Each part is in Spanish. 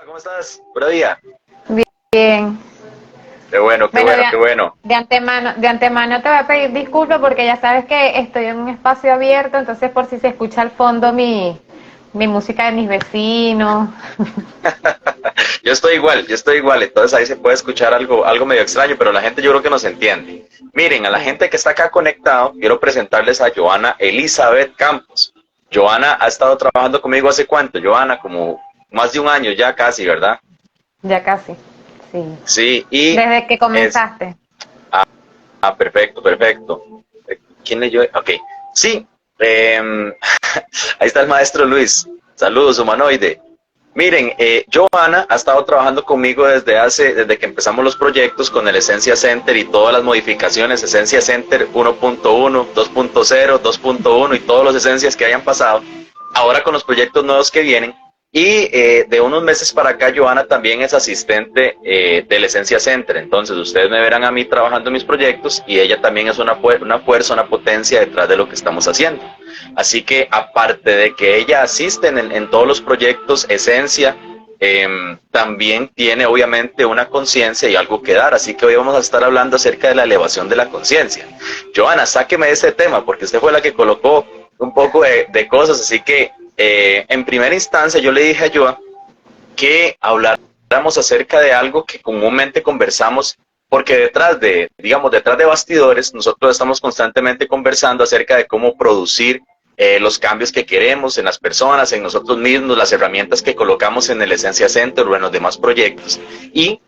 ¿Cómo estás? Buen día. Bien. Qué bueno, qué Bueno, bueno, qué bueno. de antemano te voy a pedir disculpas porque ya sabes que estoy en un espacio abierto, entonces por si se escucha al fondo mi música de mis vecinos. Yo estoy igual, entonces ahí se puede escuchar algo medio extraño, pero la gente yo creo que nos entiende. Miren, a la Sí. gente que está acá conectado, quiero presentarles a Joana Elizabeth Campos. Joana ha estado trabajando conmigo hace cuánto, Joana, como más de un año ya casi, ¿verdad? Ya casi, sí. Sí, y Desde que es, comenzaste. perfecto, perfecto. ¿Quién leyó? Ok, sí, eh, ahí está el maestro Luis. Saludos, humanoide. Miren, Johanna ha estado trabajando conmigo desde que empezamos los proyectos con el Esencia Center y todas las modificaciones, Esencia Center 1.1, 2.0, 2.1 y todos los esencias que hayan pasado. Ahora con los proyectos nuevos que vienen. Y de unos meses para acá, Johanna también es asistente del Esencia Center. Entonces, ustedes me verán a mí trabajando en mis proyectos y ella también es una fuerza, una potencia detrás de lo que estamos haciendo. Así que aparte de que ella asiste en todos los proyectos Esencia, también tiene obviamente una conciencia y algo que dar. Así que hoy vamos a estar hablando acerca de la elevación de la conciencia. Johanna, sáqueme de este tema porque usted fue la que colocó un poco de cosas. Así que en primera instancia yo le dije a Joa que habláramos acerca de algo que comúnmente conversamos porque detrás de bastidores, nosotros estamos constantemente conversando acerca de cómo producir los cambios que queremos en las personas, en nosotros mismos, las herramientas que colocamos en el Esencia Center o en los demás proyectos. Y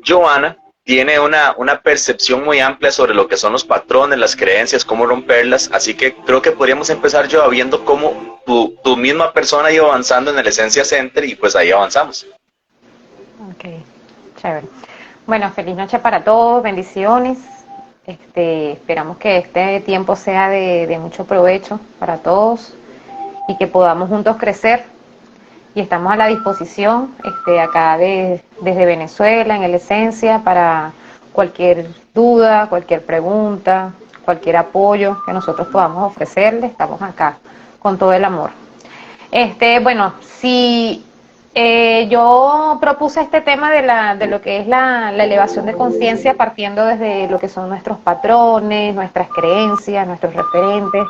Johanna tiene una percepción muy amplia sobre lo que son los patrones, las creencias, cómo romperlas. Así que creo que podríamos empezar yo viendo cómo tu misma persona ha ido avanzando en el Esencia Center y pues ahí avanzamos. Ok, chévere. Bueno, feliz noche para todos, bendiciones. Esperamos que este tiempo sea de mucho provecho para todos y que podamos juntos crecer. Y estamos a la disposición acá desde Venezuela, en el Esencia, para cualquier duda, cualquier pregunta, cualquier apoyo que nosotros podamos ofrecerle. Estamos acá con todo el amor. Bueno, si yo propuse este tema de lo que es la elevación de conciencia partiendo desde lo que son nuestros patrones, nuestras creencias, nuestros referentes,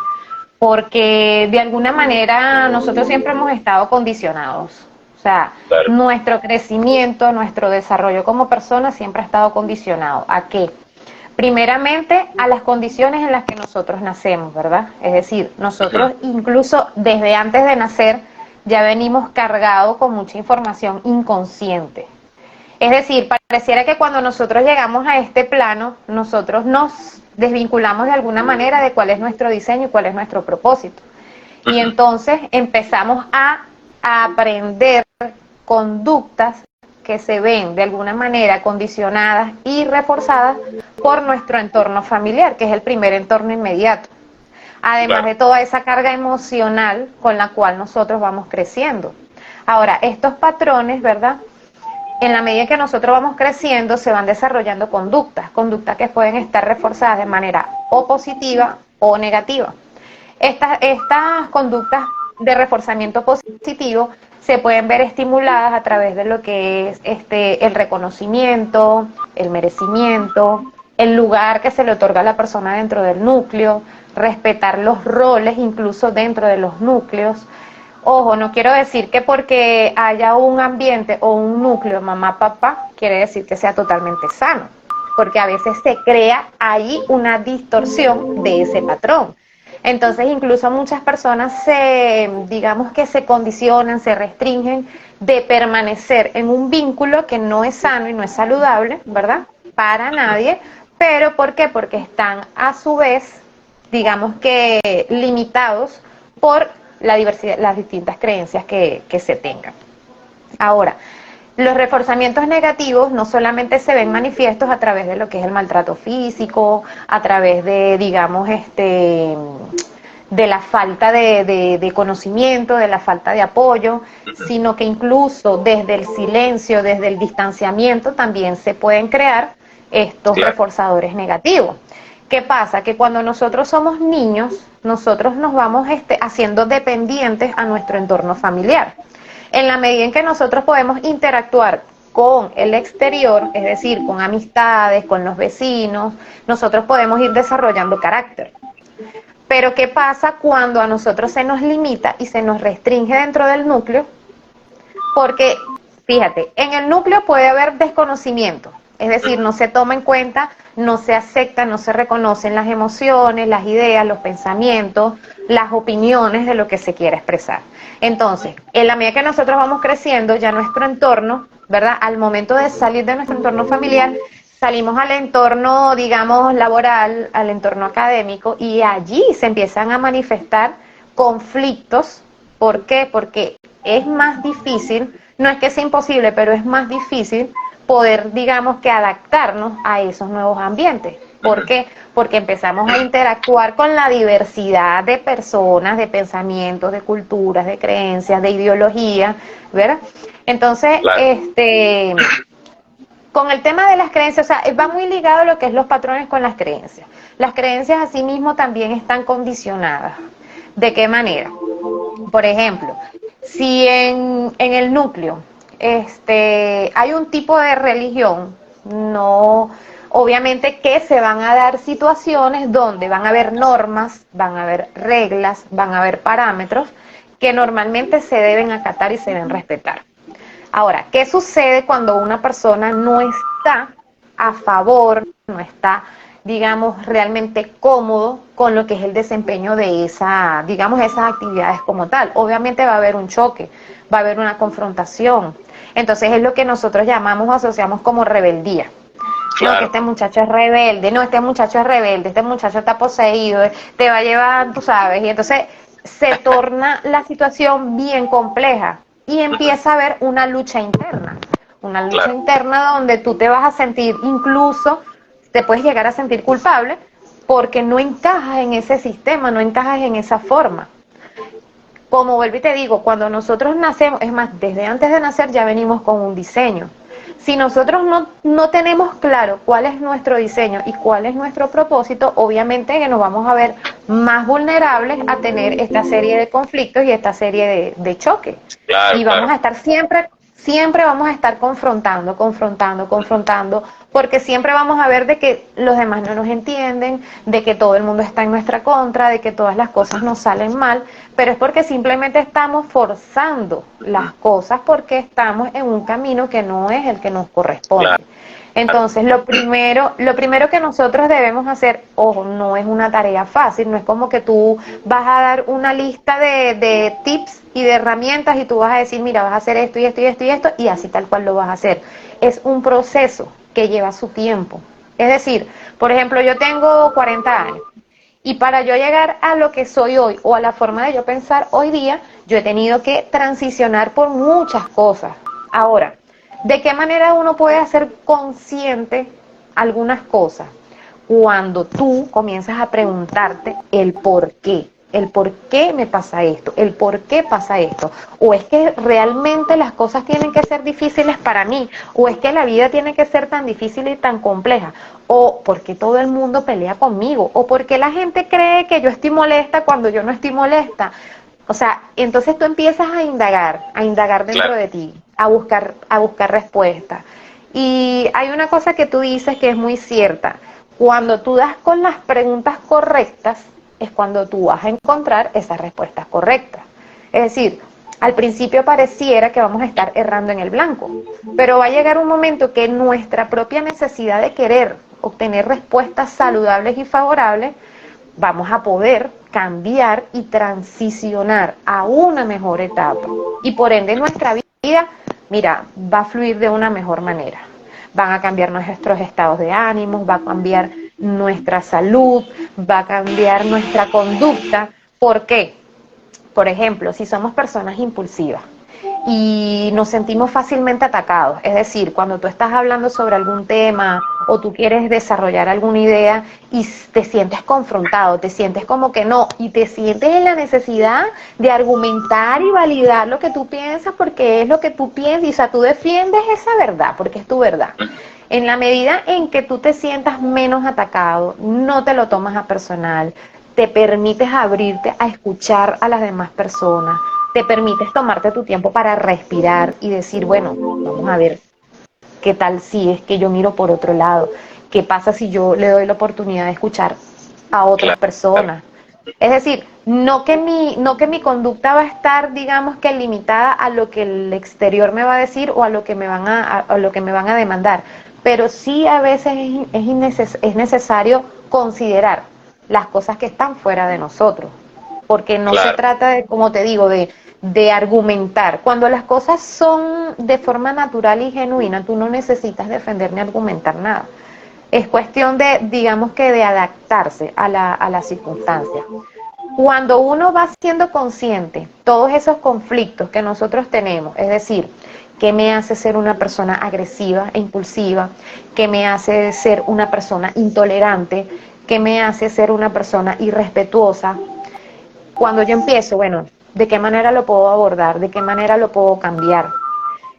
porque de alguna manera nosotros siempre hemos estado condicionados. O sea, Claro. nuestro crecimiento, nuestro desarrollo como persona siempre ha estado condicionado. ¿A qué? Primeramente a las condiciones en las que nosotros nacemos, ¿verdad? Es decir, nosotros incluso desde antes de nacer ya venimos cargados con mucha información inconsciente. Es decir, pareciera que cuando nosotros llegamos a este plano, nosotros nos desvinculamos de alguna manera de cuál es nuestro diseño y cuál es nuestro propósito. Y entonces empezamos a aprender conductas que se ven de alguna manera condicionadas y reforzadas por nuestro entorno familiar, que es el primer entorno inmediato. Además Claro. de toda esa carga emocional con la cual nosotros vamos creciendo. Ahora, estos patrones, ¿verdad? En la medida que nosotros vamos creciendo, se van desarrollando conductas que pueden estar reforzadas de manera o positiva o negativa. Estas conductas de reforzamiento positivo se pueden ver estimuladas a través de lo que es el reconocimiento, el merecimiento, el lugar que se le otorga a la persona dentro del núcleo, respetar los roles incluso dentro de los núcleos. Ojo, no quiero decir que porque haya un ambiente o un núcleo mamá-papá, quiere decir que sea totalmente sano, porque a veces se crea ahí una distorsión de ese patrón. Entonces, incluso muchas personas digamos que se condicionan, se restringen de permanecer en un vínculo que no es sano y no es saludable, ¿verdad? Para nadie, pero ¿por qué? Porque están a su vez, digamos que limitados por la diversidad, las distintas creencias que se tengan. Ahora, los reforzamientos negativos no solamente se ven manifiestos a través de lo que es el maltrato físico, a través de, digamos, de la falta de conocimiento, de la falta de apoyo, sino que incluso desde el silencio, desde el distanciamiento, también se pueden crear estos Claro. reforzadores negativos. ¿Qué pasa? Que cuando nosotros somos niños, nosotros nos vamos haciendo dependientes a nuestro entorno familiar. En la medida en que nosotros podemos interactuar con el exterior, es decir, con amistades, con los vecinos, nosotros podemos ir desarrollando carácter. Pero ¿qué pasa cuando a nosotros se nos limita y se nos restringe dentro del núcleo? Porque, fíjate, en el núcleo puede haber desconocimiento, es decir, no se toma en cuenta, no se acepta, no se reconocen las emociones, las ideas, los pensamientos, las opiniones de lo que se quiere expresar. Entonces, en la medida que nosotros vamos creciendo, ya nuestro entorno, ¿verdad? Al momento de salir de nuestro entorno familiar, salimos al entorno, digamos, laboral, al entorno académico, y allí se empiezan a manifestar conflictos. ¿Por qué? Porque es más difícil, no es que sea imposible, pero es más difícil poder, digamos, que adaptarnos a esos nuevos ambientes. ¿Por qué? Porque empezamos a interactuar con la diversidad de personas, de pensamientos, de culturas, de creencias, de ideologías, ¿verdad? Entonces, Claro. con el tema de las creencias, o sea, va muy ligado lo que es los patrones con las creencias. Las creencias asimismo también están condicionadas. ¿De qué manera? Por ejemplo, si en el núcleo hay un tipo de religión, no, obviamente que se van a dar situaciones donde van a haber normas, van a haber reglas, van a haber parámetros que normalmente se deben acatar y se deben respetar. Ahora, ¿qué sucede cuando una persona no está a favor, no está, digamos, realmente cómodo con lo que es el desempeño de esa, digamos, esas actividades como tal? Obviamente va a haber un choque, va a haber una confrontación. Entonces es lo que nosotros llamamos o asociamos como rebeldía. No, que Claro. este muchacho es rebelde, no, este muchacho es rebelde, este muchacho está poseído, te va a llevar, tú sabes, y entonces se torna la situación bien compleja y empieza a haber una lucha Claro. interna donde tú te vas a sentir, incluso te puedes llegar a sentir culpable porque no encajas en ese sistema, no encajas en esa forma. Como vuelvo y te digo, cuando nosotros nacemos, es más, desde antes de nacer ya venimos con un diseño. Si nosotros no tenemos claro cuál es nuestro diseño y cuál es nuestro propósito, obviamente que nos vamos a ver más vulnerables a tener esta serie de conflictos y esta serie de choques. Claro, Y vamos claro. a estar siempre vamos a estar confrontando, porque siempre vamos a ver de que los demás no nos entienden, de que todo el mundo está en nuestra contra, de que todas las cosas nos salen mal, pero es porque simplemente estamos forzando las cosas porque estamos en un camino que no es el que nos corresponde. Claro. Entonces, lo primero que nosotros debemos hacer, ojo, no es una tarea fácil, no es como que tú vas a dar una lista de tips y de herramientas y tú vas a decir, mira, vas a hacer esto y esto y esto y esto, y así tal cual lo vas a hacer. Es un proceso que lleva su tiempo. Es decir, por ejemplo, yo tengo 40 años. Y para yo llegar a lo que soy hoy o a la forma de yo pensar hoy día, yo he tenido que transicionar por muchas cosas. Ahora, ¿de qué manera uno puede hacer consciente algunas cosas? Cuando tú comienzas a preguntarte el por qué me pasa esto, el por qué pasa esto, o es que realmente las cosas tienen que ser difíciles para mí, o es que la vida tiene que ser tan difícil y tan compleja, o porque todo el mundo pelea conmigo, o porque la gente cree que yo estoy molesta cuando yo no estoy molesta. O sea, entonces tú empiezas a indagar dentro Claro. de ti, a buscar respuestas. Y hay una cosa que tú dices que es muy cierta. Cuando tú das con las preguntas correctas, es cuando tú vas a encontrar esas respuestas correctas. Es decir, al principio pareciera que vamos a estar errando en el blanco, pero va a llegar un momento que nuestra propia necesidad de querer obtener respuestas saludables y favorables, vamos a poder cambiar y transicionar a una mejor etapa. Y por ende nuestra vida, mira, va a fluir de una mejor manera. Van a cambiar nuestros estados de ánimo, va a cambiar nuestra salud, va a cambiar nuestra conducta. ¿Por qué? Por ejemplo, si somos personas impulsivas y nos sentimos fácilmente atacados, es decir, cuando tú estás hablando sobre algún tema o tú quieres desarrollar alguna idea y te sientes confrontado, te sientes como que no, y te sientes en la necesidad de argumentar y validar lo que tú piensas porque es lo que tú piensas, y o sea, tú defiendes esa verdad porque es tu verdad. En la medida en que tú te sientas menos atacado, no te lo tomas a personal, te permites abrirte a escuchar a las demás personas, te permites tomarte tu tiempo para respirar y decir, bueno, vamos a ver qué tal si es que yo miro por otro lado, qué pasa si yo le doy la oportunidad de escuchar a otras Claro, personas. Es decir, no que mi conducta va a estar, digamos que limitada a lo que el exterior me va a decir o a lo que me van a lo que me van a demandar, pero sí a veces es necesario considerar las cosas que están fuera de nosotros, porque no se claro, trata de, como te digo, de argumentar. Cuando las cosas son de forma natural y genuina, tú no necesitas defender ni argumentar nada. Es cuestión de, digamos que de adaptarse a la circunstancia. Cuando uno va siendo consciente, todos esos conflictos que nosotros tenemos, es decir, qué me hace ser una persona agresiva e impulsiva, qué me hace ser una persona intolerante, qué me hace ser una persona irrespetuosa, cuando yo empiezo, bueno, ¿de qué manera lo puedo abordar? ¿De qué manera lo puedo cambiar?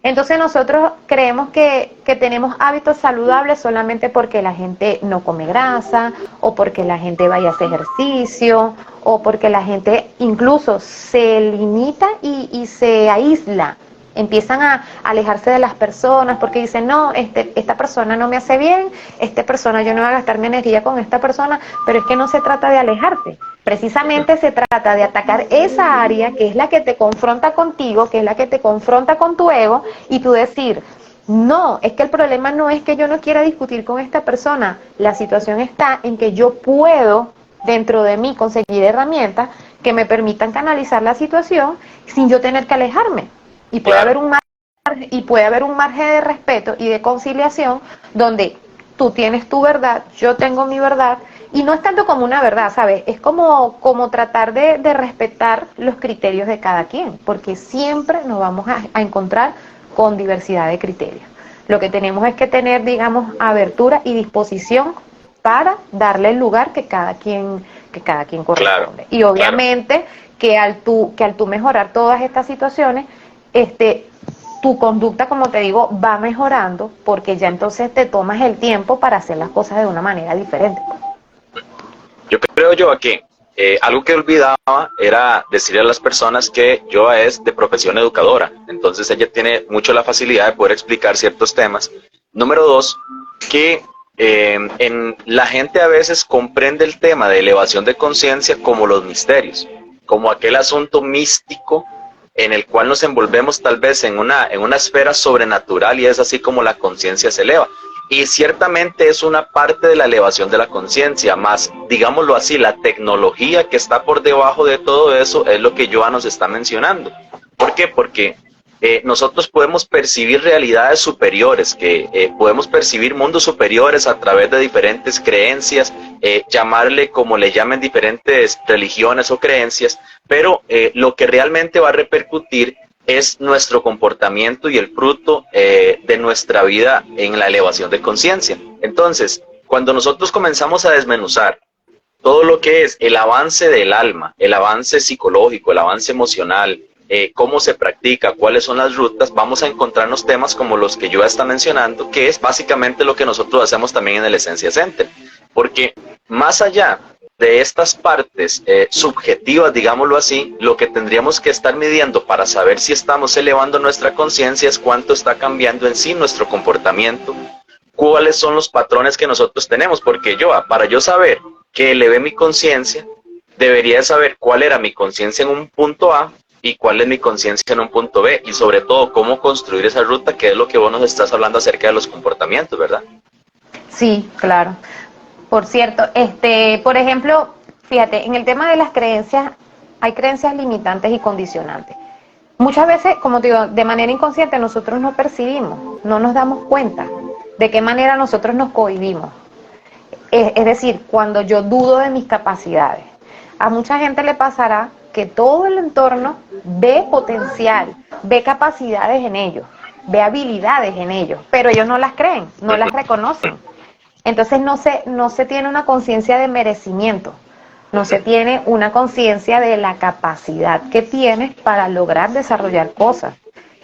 Entonces nosotros creemos que tenemos hábitos saludables solamente porque la gente no come grasa, o porque la gente vaya a hacer ejercicio, o porque la gente incluso se limita y se aísla. Empiezan a alejarse de las personas porque dicen, no, esta persona no me hace bien, esta persona, yo no voy a gastar mi energía con esta persona, pero es que no se trata de alejarte. Precisamente se trata de atacar esa área que es la que te confronta contigo, que es la que te confronta con tu ego, y tú decir, no, es que el problema no es que yo no quiera discutir con esta persona, la situación está en que yo puedo dentro de mí conseguir herramientas que me permitan canalizar la situación sin yo tener que alejarme. Y puede haber claro. un y puede haber un margen de respeto y de conciliación donde tú tienes tu verdad, yo tengo mi verdad, y no es tanto como una verdad, ¿sabes? Es como tratar de respetar los criterios de cada quien, porque siempre nos vamos a encontrar con diversidad de criterios. Lo que tenemos es que tener, digamos, abertura y disposición para darle el lugar que cada quien Claro, corresponde. Y claro. obviamente que al tú mejorar todas estas situaciones, este, tu conducta, como te digo, va mejorando porque ya entonces te tomas el tiempo para hacer las cosas de una manera diferente. Yo creo yo que algo que olvidaba era decirle a las personas que yo es de profesión educadora, entonces ella tiene mucho la facilidad de poder explicar ciertos temas. Número dos, que la gente a veces comprende el tema de elevación de conciencia como los misterios, como aquel asunto místico en el cual nos envolvemos tal vez en una esfera sobrenatural y es así como la conciencia se eleva. Y ciertamente es una parte de la elevación de la conciencia, más, digámoslo así, la tecnología que está por debajo de todo eso es lo que Joa nos está mencionando. ¿Por qué? Porque nosotros podemos percibir realidades superiores, que podemos percibir mundos superiores a través de diferentes creencias, llamarle como le llamen diferentes religiones o creencias, pero lo que realmente va a repercutir es nuestro comportamiento y el fruto de nuestra vida en la elevación de conciencia. Entonces, cuando nosotros comenzamos a desmenuzar todo lo que es el avance del alma, el avance psicológico, el avance emocional, cómo se practica, cuáles son las rutas, vamos a encontrarnos temas como los que yo está mencionando, que es básicamente lo que nosotros hacemos también en el Esencia Center. Porque más allá de estas partes subjetivas, digámoslo así, lo que tendríamos que estar midiendo para saber si estamos elevando nuestra conciencia es cuánto está cambiando en sí nuestro comportamiento, cuáles son los patrones que nosotros tenemos, porque para yo saber que elevé mi conciencia, debería saber cuál era mi conciencia en un punto A y cuál es mi conciencia en un punto B, y sobre todo cómo construir esa ruta, que es lo que vos nos estás hablando acerca de los comportamientos, ¿verdad? Sí, claro. Por cierto, por ejemplo, fíjate, en el tema de las creencias, hay creencias limitantes y condicionantes. Muchas veces, como te digo, de manera inconsciente nosotros no percibimos, no nos damos cuenta de qué manera nosotros nos cohibimos. Es decir, cuando yo dudo de mis capacidades. A mucha gente le pasará que todo el entorno ve potencial, ve capacidades en ellos, ve habilidades en ellos, pero ellos no las creen, no las reconocen. Entonces no se tiene una conciencia de merecimiento, no se tiene una conciencia de la capacidad que tienes para lograr desarrollar cosas.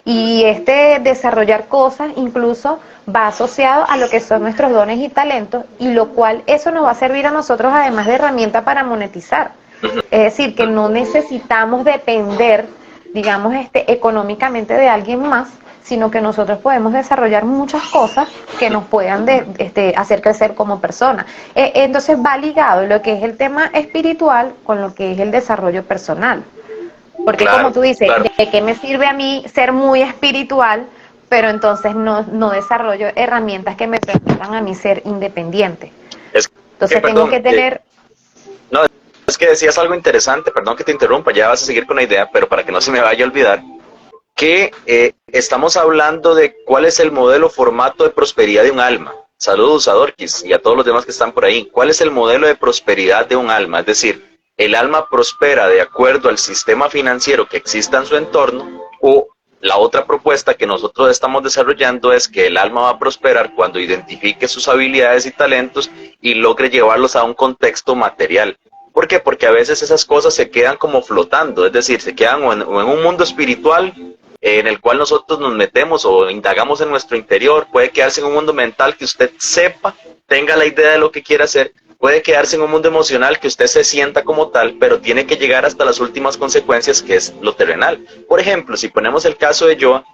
Y este desarrollar cosas incluso va asociado a lo que son nuestros dones y talentos, y lo cual eso nos va a servir a nosotros además de herramienta para monetizar. Es decir, que no necesitamos depender digamos, económicamente de alguien más, sino que nosotros podemos desarrollar muchas cosas que nos puedan hacer crecer como personas. Entonces va ligado lo que es el tema espiritual con lo que es el desarrollo personal. Porque como Claro, tú dices, claro. ¿de qué me sirve a mí ser muy espiritual, pero entonces no desarrollo herramientas que me permitan a mí ser independiente? Es que, Entonces tengo perdón, que tener... no, es que decías algo interesante, perdón que te interrumpa, ya vas a seguir con la idea, pero para que no se me vaya a olvidar, que estamos hablando de cuál es el modelo formato de prosperidad de un alma. Saludos a Dorkis y a todos los demás que están por ahí. ¿Cuál es el modelo de prosperidad de un alma? Es decir, el alma prospera de acuerdo al sistema financiero que exista en su entorno, o la otra propuesta que nosotros estamos desarrollando es que el alma va a prosperar cuando identifique sus habilidades y talentos y logre llevarlos a un contexto material. ¿Por qué? Porque a veces esas cosas se quedan como flotando, es decir, se quedan o en un mundo espiritual en el cual nosotros nos metemos o indagamos en nuestro interior, puede quedarse en un mundo mental que usted sepa, tenga la idea de lo que quiere hacer, puede quedarse en un mundo emocional que usted se sienta como tal, pero tiene que llegar hasta las últimas consecuencias, que es lo terrenal. Por ejemplo, si ponemos el caso de Joa,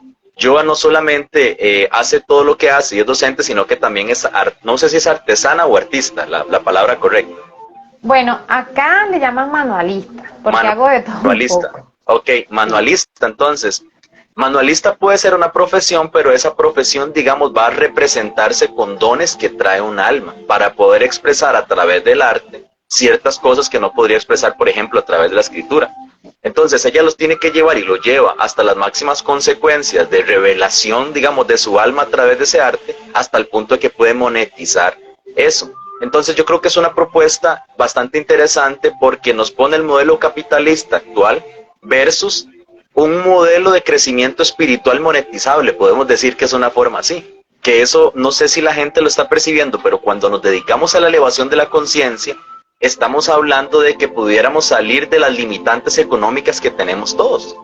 Joa no solamente hace todo lo que hace y es docente, sino que también es, no sé si es artesana o artista, la palabra correcta. Bueno, acá le llaman manualista, porque hago de todo un Manualista. poco. Ok, Sí, manualista. Entonces, manualista puede ser una profesión, pero esa profesión, digamos, va a representarse con dones que trae un alma para poder expresar a través del arte ciertas cosas que no podría expresar, por ejemplo, a través de la escritura. Entonces, ella los tiene que llevar y lo lleva hasta las máximas consecuencias de revelación, digamos, de su alma a través de ese arte, hasta el punto de que puede monetizar eso. Entonces yo creo que es una propuesta bastante interesante porque nos pone el modelo capitalista actual versus un modelo de crecimiento espiritual monetizable. Podemos decir que es una forma así. Que eso no sé si la gente lo está percibiendo, pero cuando nos dedicamos a la elevación de la conciencia, estamos hablando de que pudiéramos salir de las limitantes económicas que tenemos todos.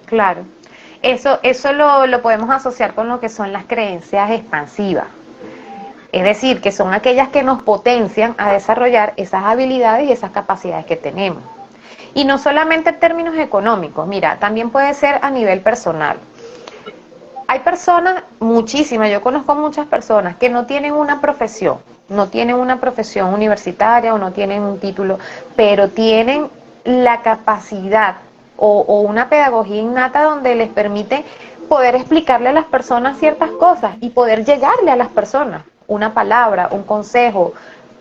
claro. Eso lo podemos asociar con lo que son las creencias expansivas. Es decir, que son aquellas que nos potencian a desarrollar esas habilidades y esas capacidades que tenemos. Y no solamente en términos económicos, mira, también puede ser a nivel personal. Hay personas, muchísimas, yo conozco muchas personas que no tienen una profesión, no tienen una profesión universitaria o no tienen un título, pero tienen la capacidad o una pedagogía innata donde les permite poder explicarle a las personas ciertas cosas y poder llegarle a las personas una palabra, un consejo,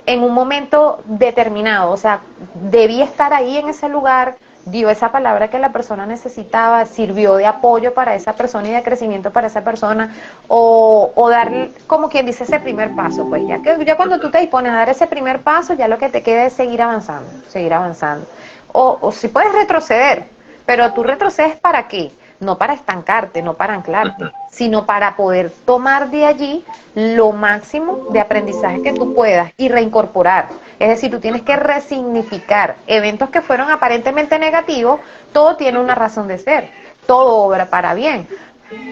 en un momento determinado. O sea, debía estar ahí en ese lugar, dio esa palabra que la persona necesitaba, sirvió de apoyo para esa persona y de crecimiento para esa persona, o dar, como quien dice, ese primer paso. Pues ya cuando tú te dispones a dar ese primer paso, ya lo que te queda es seguir avanzando, seguir avanzando. O si puedes retroceder, pero tú retrocedes ¿para qué? No para estancarte, no para anclarte, sino para poder tomar de allí lo máximo de aprendizaje que tú puedas y reincorporar. Es decir, tú tienes que resignificar eventos que fueron aparentemente negativos, todo tiene una razón de ser, todo obra para bien.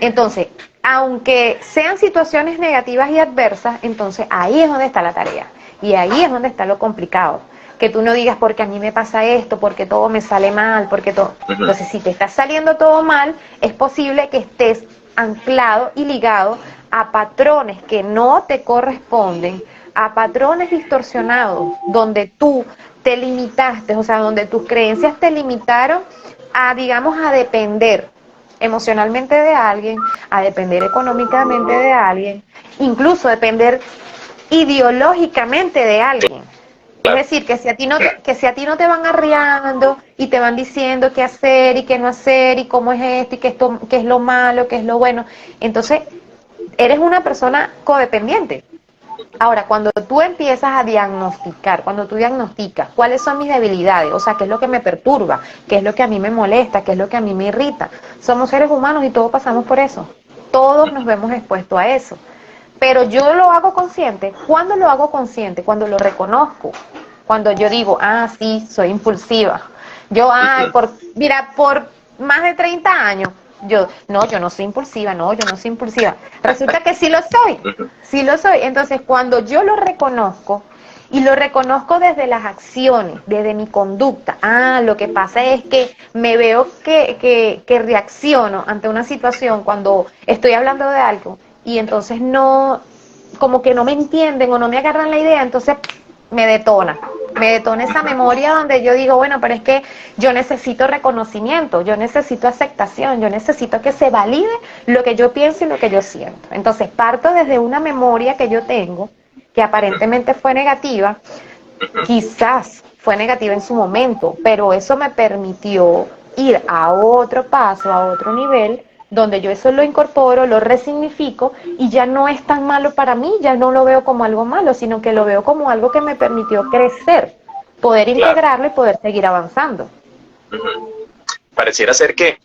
Entonces, aunque sean situaciones negativas y adversas, entonces ahí es donde está la tarea y ahí es donde está lo complicado. Que tú no digas porque a mí me pasa esto, porque todo me sale mal, porque todo... Entonces, si te está saliendo todo mal, es posible que estés anclado y ligado a patrones que no te corresponden, a patrones distorsionados, donde tú te limitaste, o sea, donde tus creencias te limitaron a, digamos, a depender emocionalmente de alguien, a depender económicamente de alguien, incluso depender ideológicamente de alguien. Es Claro. decir, que si a ti no te van arriando y te van diciendo qué hacer y qué no hacer y cómo es esto y qué es lo malo, qué es lo bueno, entonces eres una persona codependiente. Ahora, cuando tú empiezas a diagnosticar, cuando tú diagnosticas cuáles son mis debilidades, o sea, qué es lo que me perturba, qué es lo que a mí me molesta, qué es lo que a mí me irrita, somos seres humanos y todos pasamos por eso. Todos nos vemos expuestos a eso. Pero yo lo hago consciente. ¿Cuándo lo hago consciente? Cuando lo reconozco. Cuando yo digo, ah, sí, soy impulsiva. Yo, ay, mira, por más de 30 años, yo no soy impulsiva, no, yo no soy impulsiva. Resulta que sí lo soy, sí lo soy. Entonces, cuando yo lo reconozco y lo reconozco desde las acciones, desde mi conducta. Ah, lo que pasa es que me veo que reacciono ante una situación cuando estoy hablando de algo y entonces no, como que no me entienden o no me agarran la idea, entonces me detona esa memoria donde yo digo, bueno, pero es que yo necesito reconocimiento, yo necesito aceptación, yo necesito que se valide lo que yo pienso y lo que yo siento. Entonces parto desde una memoria que yo tengo, que aparentemente fue negativa, quizás fue negativa en su momento, pero eso me permitió ir a otro paso, a otro nivel, donde yo eso lo incorporo, lo resignifico y ya no es tan malo para mí, ya no lo veo como algo malo, sino que lo veo como algo que me permitió crecer, poder Claro. integrarlo y poder seguir avanzando. Pareciera ser que,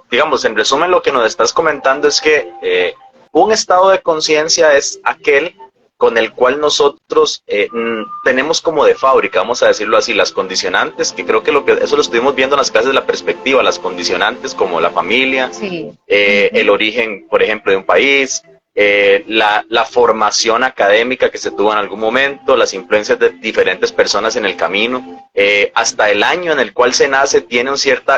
digamos, en resumen lo que nos estás comentando es que un estado de conciencia es aquel con el cual nosotros tenemos como de fábrica, vamos a decirlo así, las condicionantes, que creo que eso lo estuvimos viendo en las clases de la perspectiva, las condicionantes como la familia, Sí. el origen, por ejemplo, de un país, la formación académica que se tuvo en algún momento, las influencias de diferentes personas en el camino, hasta el año en el cual se nace tiene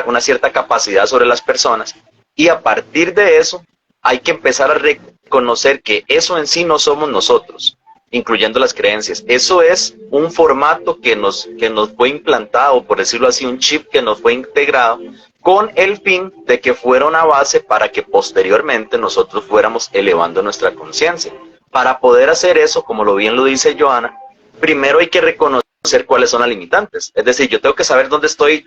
una cierta capacidad sobre las personas, y a partir de eso hay que empezar a reconocer que eso en sí no somos nosotros, incluyendo las creencias. Eso es un formato que nos fue implantado, por decirlo así, un chip que nos fue integrado con el fin de que fuera una base para que posteriormente nosotros fuéramos elevando nuestra conciencia. Para poder hacer eso, como lo bien lo dice Johanna, primero hay que reconocer cuáles son las limitantes. Es decir, yo tengo que saber dónde estoy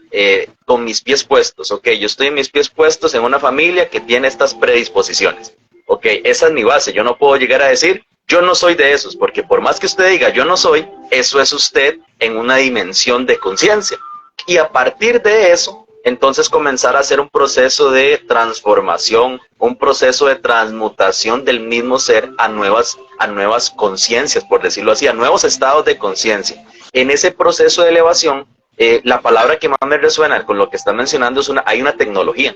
con mis pies puestos. Ok, yo estoy en mis pies puestos en una familia que tiene estas predisposiciones. Ok, esa es mi base. Yo no puedo llegar a decir, yo no soy de esos, porque por más que usted diga, yo no soy, eso es usted en una dimensión de conciencia. Y a partir de eso, entonces comenzar a hacer un proceso de transformación, un proceso de transmutación del mismo ser a nuevas conciencias, por decirlo así, a nuevos estados de conciencia. En ese proceso de elevación, la palabra que más me resuena con lo que está mencionando es hay una tecnología.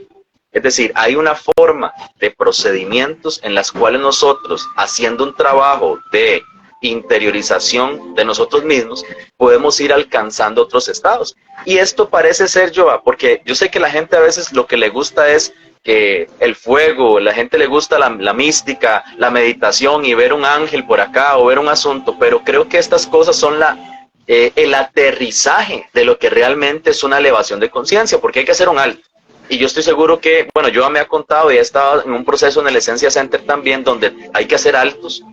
Es decir, hay una forma de procedimientos en las cuales nosotros, haciendo un trabajo de interiorización de nosotros mismos, podemos ir alcanzando otros estados. Y esto parece ser, Joa, porque yo sé que la gente a veces lo que le gusta es que el fuego, la gente le gusta la mística, la meditación y ver un ángel por acá o ver un asunto, pero creo que estas cosas son el aterrizaje de lo que realmente es una elevación de conciencia, porque hay que hacer un alto. Y yo estoy seguro que, bueno, yo me ha contado y he estado en un proceso en el Esencia Center también donde hay que hacer altos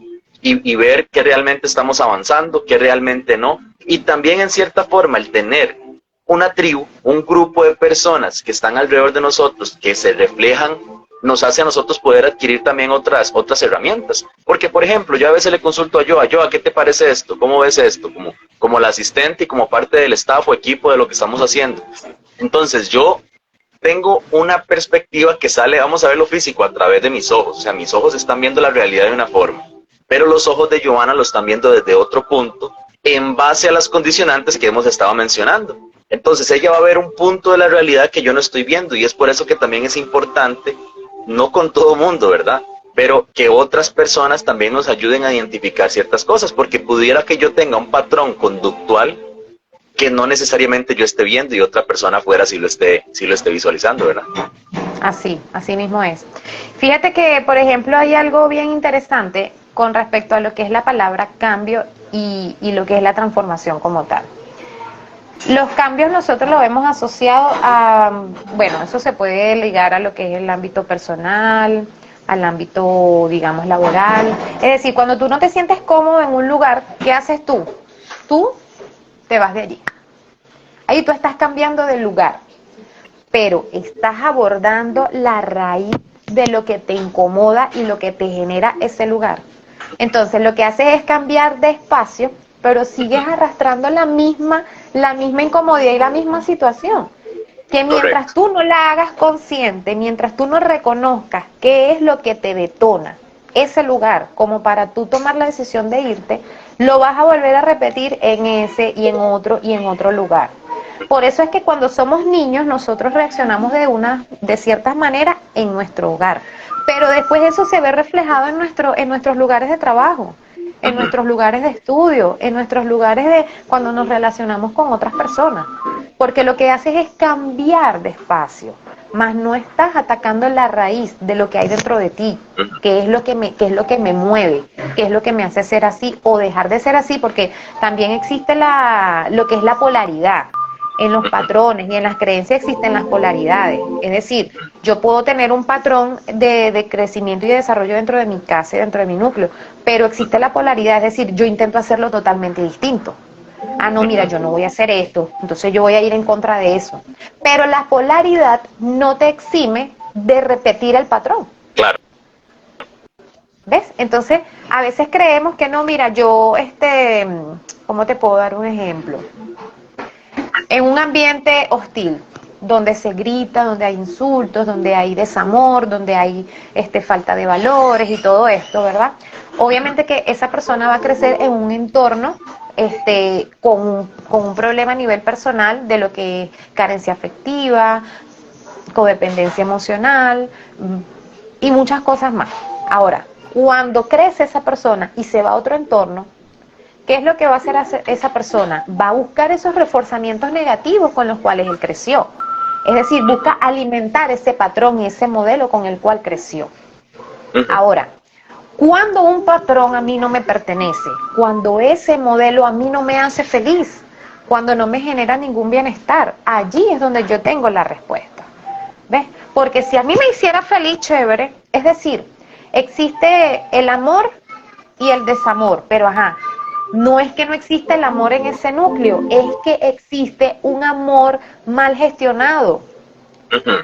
y ver que realmente estamos avanzando, que realmente no. Y también en cierta forma el tener una tribu, un grupo de personas que están alrededor de nosotros, que se reflejan, nos hace a nosotros poder adquirir también otras herramientas. Porque, por ejemplo, yo a veces le consulto a Joa, ¿qué te parece esto? ¿Cómo ves esto? Como la asistente y como parte del staff o equipo de lo que estamos haciendo. Entonces yo tengo una perspectiva que sale, vamos a ver lo físico, a través de mis ojos. O sea, mis ojos están viendo la realidad de una forma, pero los ojos de Johanna lo están viendo desde otro punto, en base a las condicionantes que hemos estado mencionando. Entonces ella va a ver un punto de la realidad que yo no estoy viendo, y es por eso que también es importante, no con todo mundo, ¿verdad?, pero que otras personas también nos ayuden a identificar ciertas cosas, porque pudiera que yo tenga un patrón conductual que no necesariamente yo esté viendo y otra persona afuera sí lo esté visualizando, ¿verdad? Así mismo es. Fíjate que, por ejemplo, hay algo bien interesante con respecto a lo que es la palabra cambio y lo que es la transformación como tal. Los cambios nosotros lo vemos asociado a, bueno, eso se puede ligar a lo que es el ámbito personal, al ámbito, digamos, laboral. Es decir, cuando tú no te sientes cómodo en un lugar, ¿qué haces tú? Tú te vas de allí. Ahí tú estás cambiando de lugar, pero estás abordando la raíz de lo que te incomoda y lo que te genera ese lugar. Entonces lo que haces es cambiar de espacio, pero sigues arrastrando la misma incomodidad y la misma situación. Que mientras tú no la hagas consciente, mientras tú no reconozcas qué es lo que te detona ese lugar, como para tú tomar la decisión de irte, lo vas a volver a repetir en ese y en otro lugar. Por eso es que cuando somos niños nosotros reaccionamos de ciertas maneras en nuestro hogar, pero después eso se ve reflejado en nuestros lugares de trabajo. en nuestros lugares de estudio, en nuestros lugares de cuando nos relacionamos con otras personas, porque lo que haces es cambiar de espacio, más no estás atacando la raíz de lo que hay dentro de ti, qué es lo que me mueve, qué es lo que me hace ser así o dejar de ser así, porque también existe lo que es la polaridad. En los patrones y en las creencias existen las polaridades. Es decir, yo puedo tener un patrón de crecimiento y de desarrollo dentro de mi casa y dentro de mi núcleo, pero existe la polaridad, es decir, yo intento hacerlo totalmente distinto. Ah, no, mira, yo no voy a hacer esto, entonces yo voy a ir en contra de eso. Pero la polaridad no te exime de repetir el patrón. Claro. ¿Ves? Entonces, a veces creemos que no, mira, yo, ¿cómo te puedo dar un ejemplo? En un ambiente hostil, donde se grita, donde hay insultos, donde hay desamor, donde hay falta de valores y todo esto, ¿verdad? Obviamente que esa persona va a crecer en un entorno con un problema a nivel personal de lo que es carencia afectiva, codependencia emocional y muchas cosas más. Ahora, cuando crece esa persona y se va a otro entorno, ¿qué es lo que va a hacer esa persona? Va a buscar esos reforzamientos negativos con los cuales él creció. Es decir, busca alimentar ese patrón y ese modelo con el cual creció. Ahora, cuando un patrón a mí no me pertenece, cuando ese modelo a mí no me hace feliz, cuando no me genera ningún bienestar, allí es donde yo tengo la respuesta. ¿Ves? Porque si a mí me hiciera feliz, chévere, es decir, existe el amor y el desamor, pero no es que no existe el amor en ese núcleo, es que existe un amor mal gestionado.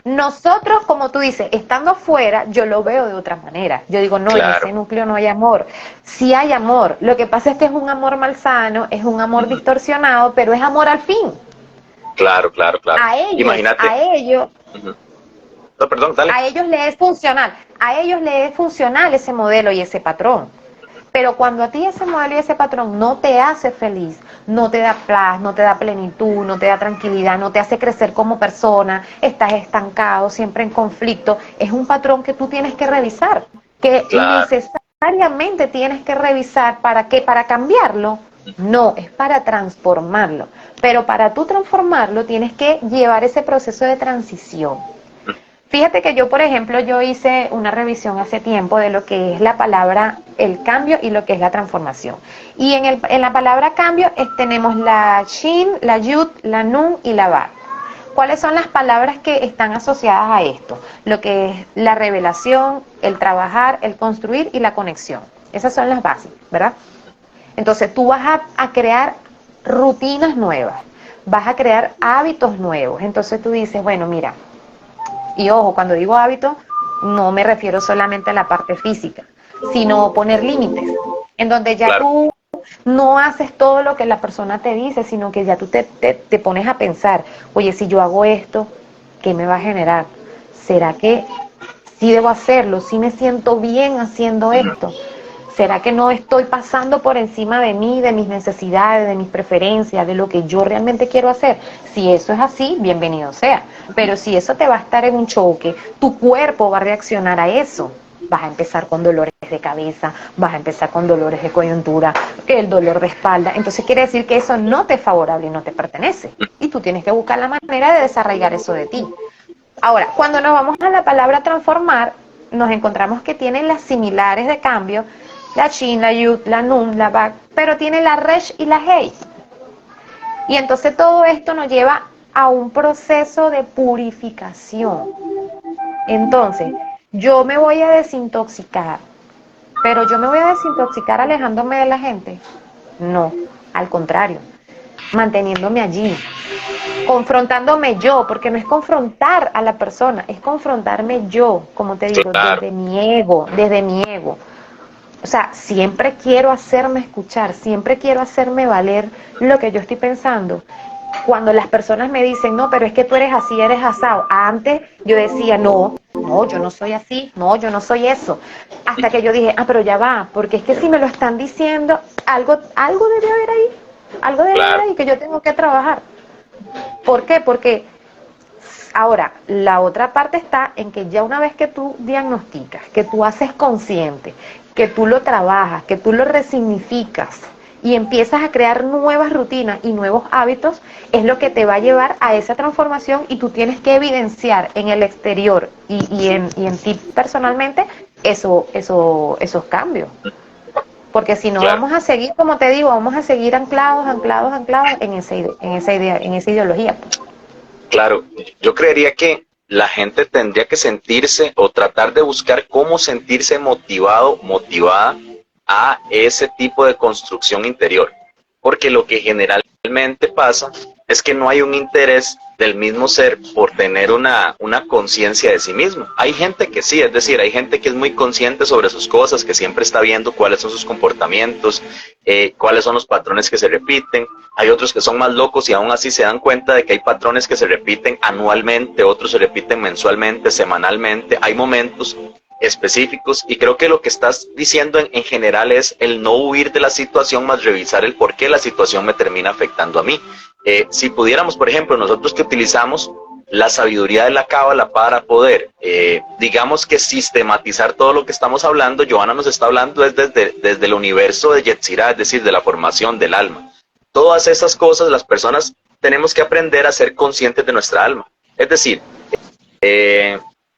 Nosotros, como tú dices, estando afuera, yo lo veo de otra manera. Yo digo, no, en ese núcleo no hay amor. Sí hay amor. Lo que pasa es que es un amor malsano, es un amor distorsionado, pero es amor al fin. Claro. Imagínate. A ellos. No, perdón, dale. A ellos les es funcional. A ellos les es funcional ese modelo y ese patrón. Pero cuando a ti ese modelo y ese patrón no te hace feliz, no te da paz, no te da plenitud, no te da tranquilidad, no te hace crecer como persona, estás estancado, siempre en conflicto, es un patrón que tú tienes que revisar, que necesariamente tienes que revisar. ¿Para qué? ¿Para cambiarlo? No, es para transformarlo. Pero para tú transformarlo tienes que llevar ese proceso de transición. Fíjate que yo, por ejemplo, yo hice una revisión hace tiempo de lo que es la palabra el cambio y lo que es la transformación. Y en la palabra cambio tenemos la Shin, la Yud, la Nun y la Ba. ¿Cuáles son las palabras que están asociadas a esto? Lo que es la revelación, el trabajar, el construir y la conexión. Esas son las bases, ¿verdad? Entonces tú vas a crear rutinas nuevas, vas a crear hábitos nuevos. Entonces tú dices, bueno, mira, y ojo, cuando digo hábito, no me refiero solamente a la parte física, sino poner límites, en donde ya tú no haces todo lo que la persona te dice, sino que ya tú te pones a pensar, oye, si yo hago esto, ¿qué me va a generar? ¿Será que sí debo hacerlo? ¿Sí me siento bien haciendo esto? ¿Será que no estoy pasando por encima de mí, de mis necesidades, de mis preferencias, de lo que yo realmente quiero hacer? Si eso es así, bienvenido sea. Pero si eso te va a estar en un choque, tu cuerpo va a reaccionar a eso. Vas a empezar con dolores de cabeza, vas a empezar con dolores de coyuntura, que el dolor de espalda. Entonces quiere decir que eso no te es favorable y no te pertenece. Y tú tienes que buscar la manera de desarraigar eso de ti. Ahora, cuando nos vamos a la palabra transformar, nos encontramos que tienen las similares de cambio, la Shin, la Yud, la Nun, la Ba, pero tiene la Resh y la Hei. Y entonces todo esto nos lleva a un proceso de purificación. Entonces, yo me voy a desintoxicar, pero yo me voy a desintoxicar alejándome de la gente. No, al contrario, manteniéndome allí, confrontándome yo, porque no es confrontar a la persona, es confrontarme yo, como te digo, desde mi ego. O sea, siempre quiero hacerme escuchar, siempre quiero hacerme valer lo que yo estoy pensando. Cuando las personas me dicen, no, pero es que tú eres así, eres asado. Antes yo decía, no, yo no soy así, no, yo no soy eso. Hasta que yo dije, pero ya va, porque es que si me lo están diciendo, algo debe haber ahí, que yo tengo que trabajar. ¿Por qué? Porque Ahora, la otra parte está en que ya una vez que tú diagnosticas, que tú haces consciente, que tú lo trabajas, que tú lo resignificas y empiezas a crear nuevas rutinas y nuevos hábitos, es lo que te va a llevar a esa transformación y tú tienes que evidenciar en el exterior y en ti personalmente esos cambios. Porque si no, Claro. vamos a seguir, como te digo, vamos a seguir anclados en esa idea, en esa ideología. Claro, yo creería que la gente tendría que sentirse o tratar de buscar cómo sentirse motivado, motivada a ese tipo de construcción interior. Porque lo que generalmente pasa es que no hay un interés del mismo ser por tener una conciencia de sí mismo. Hay gente que sí, es decir, hay gente que es muy consciente sobre sus cosas, que siempre está viendo cuáles son sus comportamientos, cuáles son los patrones que se repiten. Hay otros que son más locos y aún así se dan cuenta de que hay patrones que se repiten anualmente, otros se repiten mensualmente, semanalmente. Hay momentos específicos y creo que lo que estás diciendo en general es el no huir de la situación, más revisar el por qué la situación me termina afectando a mí. Si pudiéramos, por ejemplo, nosotros que utilizamos la sabiduría de la cábala para poder, digamos que sistematizar todo lo que estamos hablando, Johanna nos está hablando desde el universo de Yetzirah, es decir, de la formación del alma. Todas esas cosas las personas tenemos que aprender a ser conscientes de nuestra alma. Es decir,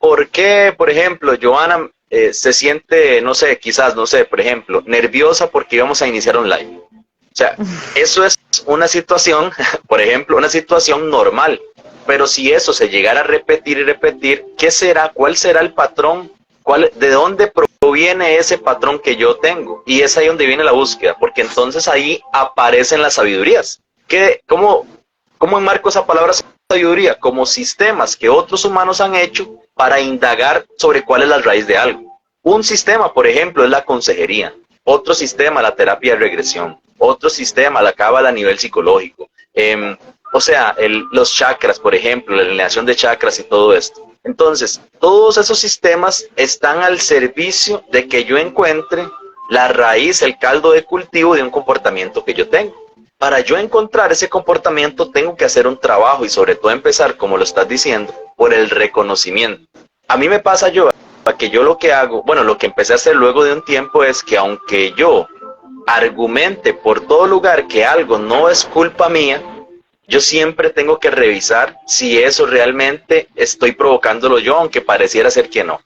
¿por qué, por ejemplo, Johanna se siente, no sé, quizás, no sé, por ejemplo, nerviosa porque íbamos a iniciar un live? O sea, eso es una situación, por ejemplo, una situación normal. Pero si eso se llegara a repetir y repetir, ¿qué será? ¿Cuál será el patrón? ¿De dónde proviene ese patrón que yo tengo? Y es ahí donde viene la búsqueda, porque entonces ahí aparecen las sabidurías. ¿Cómo enmarco esa palabra sabiduría? Como sistemas que otros humanos han hecho para indagar sobre cuál es la raíz de algo. Un sistema, por ejemplo, es la consejería. Otro sistema, la terapia de regresión. Otro sistema, la cábala a nivel psicológico. O sea, los chakras, por ejemplo, la alineación de chakras y todo esto. Entonces, todos esos sistemas están al servicio de que yo encuentre la raíz, el caldo de cultivo de un comportamiento que yo tengo. Para yo encontrar ese comportamiento tengo que hacer un trabajo y sobre todo empezar, como lo estás diciendo, por el reconocimiento. A mí me pasa que yo lo que hago, bueno, lo que empecé a hacer luego de un tiempo es que aunque yo argumente por todo lugar que algo no es culpa mía, yo siempre tengo que revisar si eso realmente estoy provocándolo yo, aunque pareciera ser que no.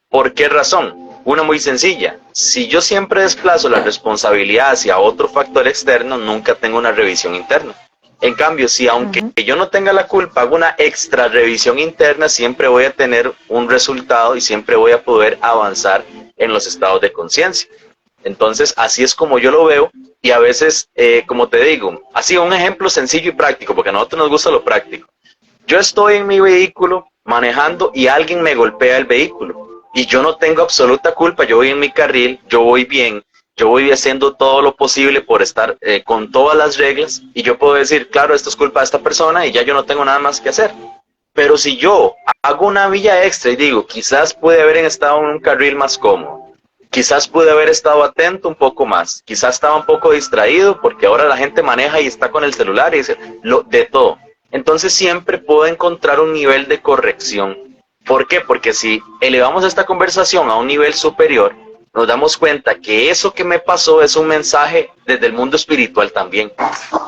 ¿Por qué razón? Una muy sencilla. Si yo siempre desplazo la responsabilidad hacia otro factor externo, nunca tengo una revisión interna. En cambio, si aunque yo no tenga la culpa, hago una extra revisión interna, siempre voy a tener un resultado y siempre voy a poder avanzar en los estados de conciencia. Entonces, así es como yo lo veo y a veces, como te digo, así un ejemplo sencillo y práctico, porque a nosotros nos gusta lo práctico. Yo estoy en mi vehículo manejando y alguien me golpea el vehículo y yo no tengo absoluta culpa, yo voy en mi carril, yo voy bien, yo voy haciendo todo lo posible por estar con todas las reglas y yo puedo decir, claro, esto es culpa de esta persona y ya yo no tengo nada más que hacer. Pero si yo hago una milla extra y digo, quizás pude haber estado en un carril más cómodo, quizás pude haber estado atento un poco más, quizás estaba un poco distraído porque ahora la gente maneja y está con el celular y dice de todo. Entonces siempre puedo encontrar un nivel de corrección. ¿Por qué? Porque si elevamos esta conversación a un nivel superior, nos damos cuenta que eso que me pasó es un mensaje desde el mundo espiritual también.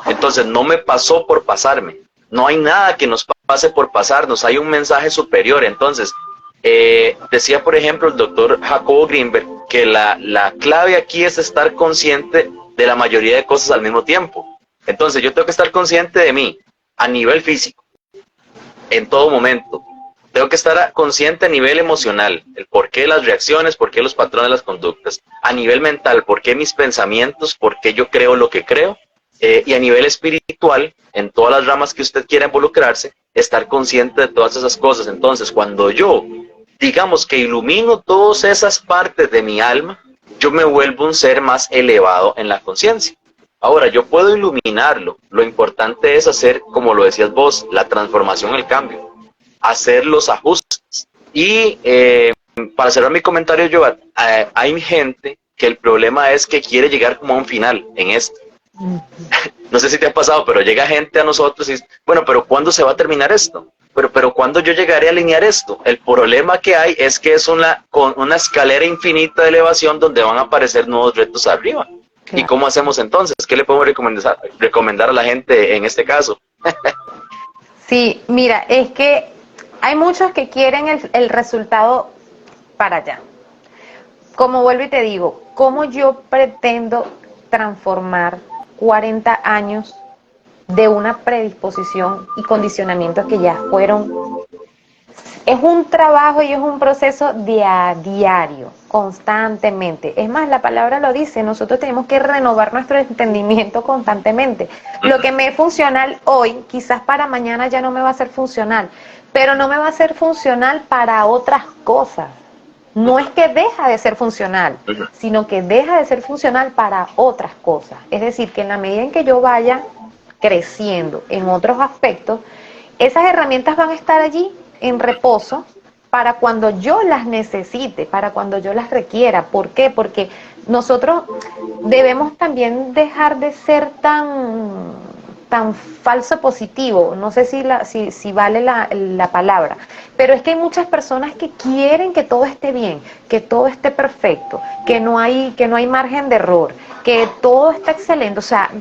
Entonces no me pasó por pasarme. No hay nada que nos pase por pasarnos, hay un mensaje superior. Entonces, decía por ejemplo el doctor Jacobo Greenberg que la clave aquí es estar consciente de la mayoría de cosas al mismo tiempo. Entonces yo tengo que estar consciente de mí a nivel físico, en todo momento. Tengo que estar consciente a nivel emocional, el por qué las reacciones, por qué los patrones, las conductas. A nivel mental, por qué mis pensamientos, por qué yo creo lo que creo. Y a nivel espiritual, en todas las ramas que usted quiera involucrarse, estar consciente de todas esas cosas. Entonces, cuando yo, digamos que ilumino todas esas partes de mi alma, yo me vuelvo un ser más elevado en la conciencia. Ahora, yo puedo iluminarlo. Lo importante es hacer, como lo decías vos, la transformación, el cambio. Hacer los ajustes. Y para cerrar mi comentario, Joan, hay gente que el problema es que quiere llegar como a un final en esto. No sé si te ha pasado, pero llega gente a nosotros y dice, bueno, pero ¿cuándo se va a terminar esto? pero ¿cuándo yo llegaré a alinear esto? El problema que hay es que es con una escalera infinita de elevación donde van a aparecer nuevos retos arriba. Claro. ¿Y cómo hacemos entonces? ¿Qué le podemos recomendar a la gente en este caso? Sí, mira, es que hay muchos que quieren el resultado para allá. Como vuelvo y te digo, ¿cómo yo pretendo transformar 40 años de una predisposición y condicionamientos que ya fueron? Es un trabajo y es un proceso de a diario, constantemente. Es más, la palabra lo dice, nosotros tenemos que renovar nuestro entendimiento constantemente. Lo que me es funcional hoy, quizás para mañana ya no me va a ser funcional, pero no me va a ser funcional para otras cosas. No es que deja de ser funcional, sino que deja de ser funcional para otras cosas. Es decir, que en la medida en que yo vaya creciendo en otros aspectos, esas herramientas van a estar allí en reposo para cuando yo las necesite, para cuando yo las requiera. ¿Por qué? Porque nosotros debemos también dejar de ser tan falso positivo, no sé si vale la palabra, pero es que hay muchas personas que quieren que todo esté bien, que todo esté perfecto, que no hay margen de error, que todo está excelente. O sea,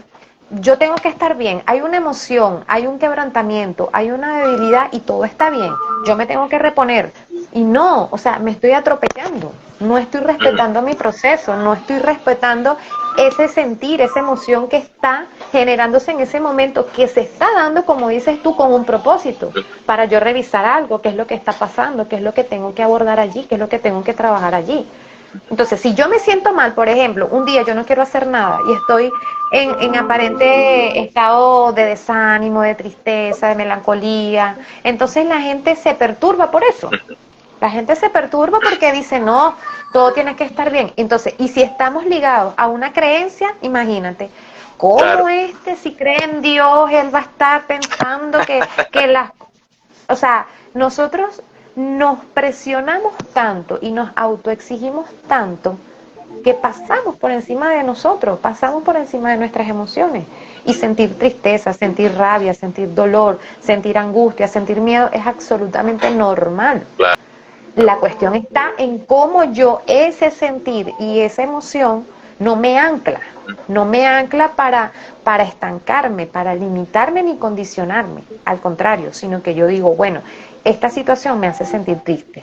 yo tengo que estar bien, hay una emoción, hay un quebrantamiento, hay una debilidad y todo está bien, yo me tengo que reponer. Y no, o sea, me estoy atropellando, no estoy respetando mi proceso, no estoy respetando ese sentir, esa emoción que está generándose en ese momento, que se está dando, como dices tú, con un propósito, para yo revisar algo, qué es lo que está pasando, qué es lo que tengo que abordar allí, qué es lo que tengo que trabajar allí. Entonces, si yo me siento mal, por ejemplo, un día yo no quiero hacer nada y estoy en aparente estado de desánimo, de tristeza, de melancolía, entonces la gente se perturba por eso. La gente se perturba porque dice, no, todo tiene que estar bien. Entonces, y si estamos ligados a una creencia, imagínate, ¿cómo claro. Si cree en Dios, él va a estar pensando que las... O sea, nosotros nos presionamos tanto y nos autoexigimos tanto que pasamos por encima de nosotros, pasamos por encima de nuestras emociones. Y sentir tristeza, sentir rabia, sentir dolor, sentir angustia, sentir miedo es absolutamente normal. Claro. La cuestión está en cómo yo ese sentir y esa emoción no me ancla para estancarme, para limitarme ni condicionarme, al contrario, sino que yo digo, bueno, esta situación me hace sentir triste,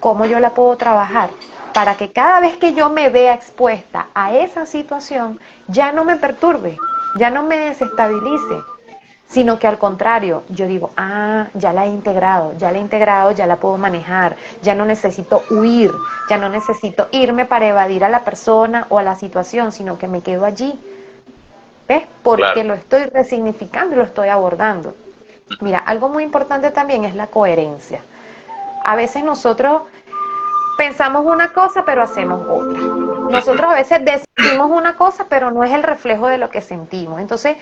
¿cómo yo la puedo trabajar? Para que cada vez que yo me vea expuesta a esa situación, ya no me perturbe, ya no me desestabilice, sino que al contrario, yo digo, ya la he integrado, ya la puedo manejar, ya no necesito huir, ya no necesito irme para evadir a la persona o a la situación, sino que me quedo allí, ¿ves? Porque claro. Lo estoy resignificando y lo estoy abordando. Mira, algo muy importante también es la coherencia. A veces nosotros pensamos una cosa, pero hacemos otra. Nosotros a veces decimos una cosa, pero no es el reflejo de lo que sentimos. Entonces,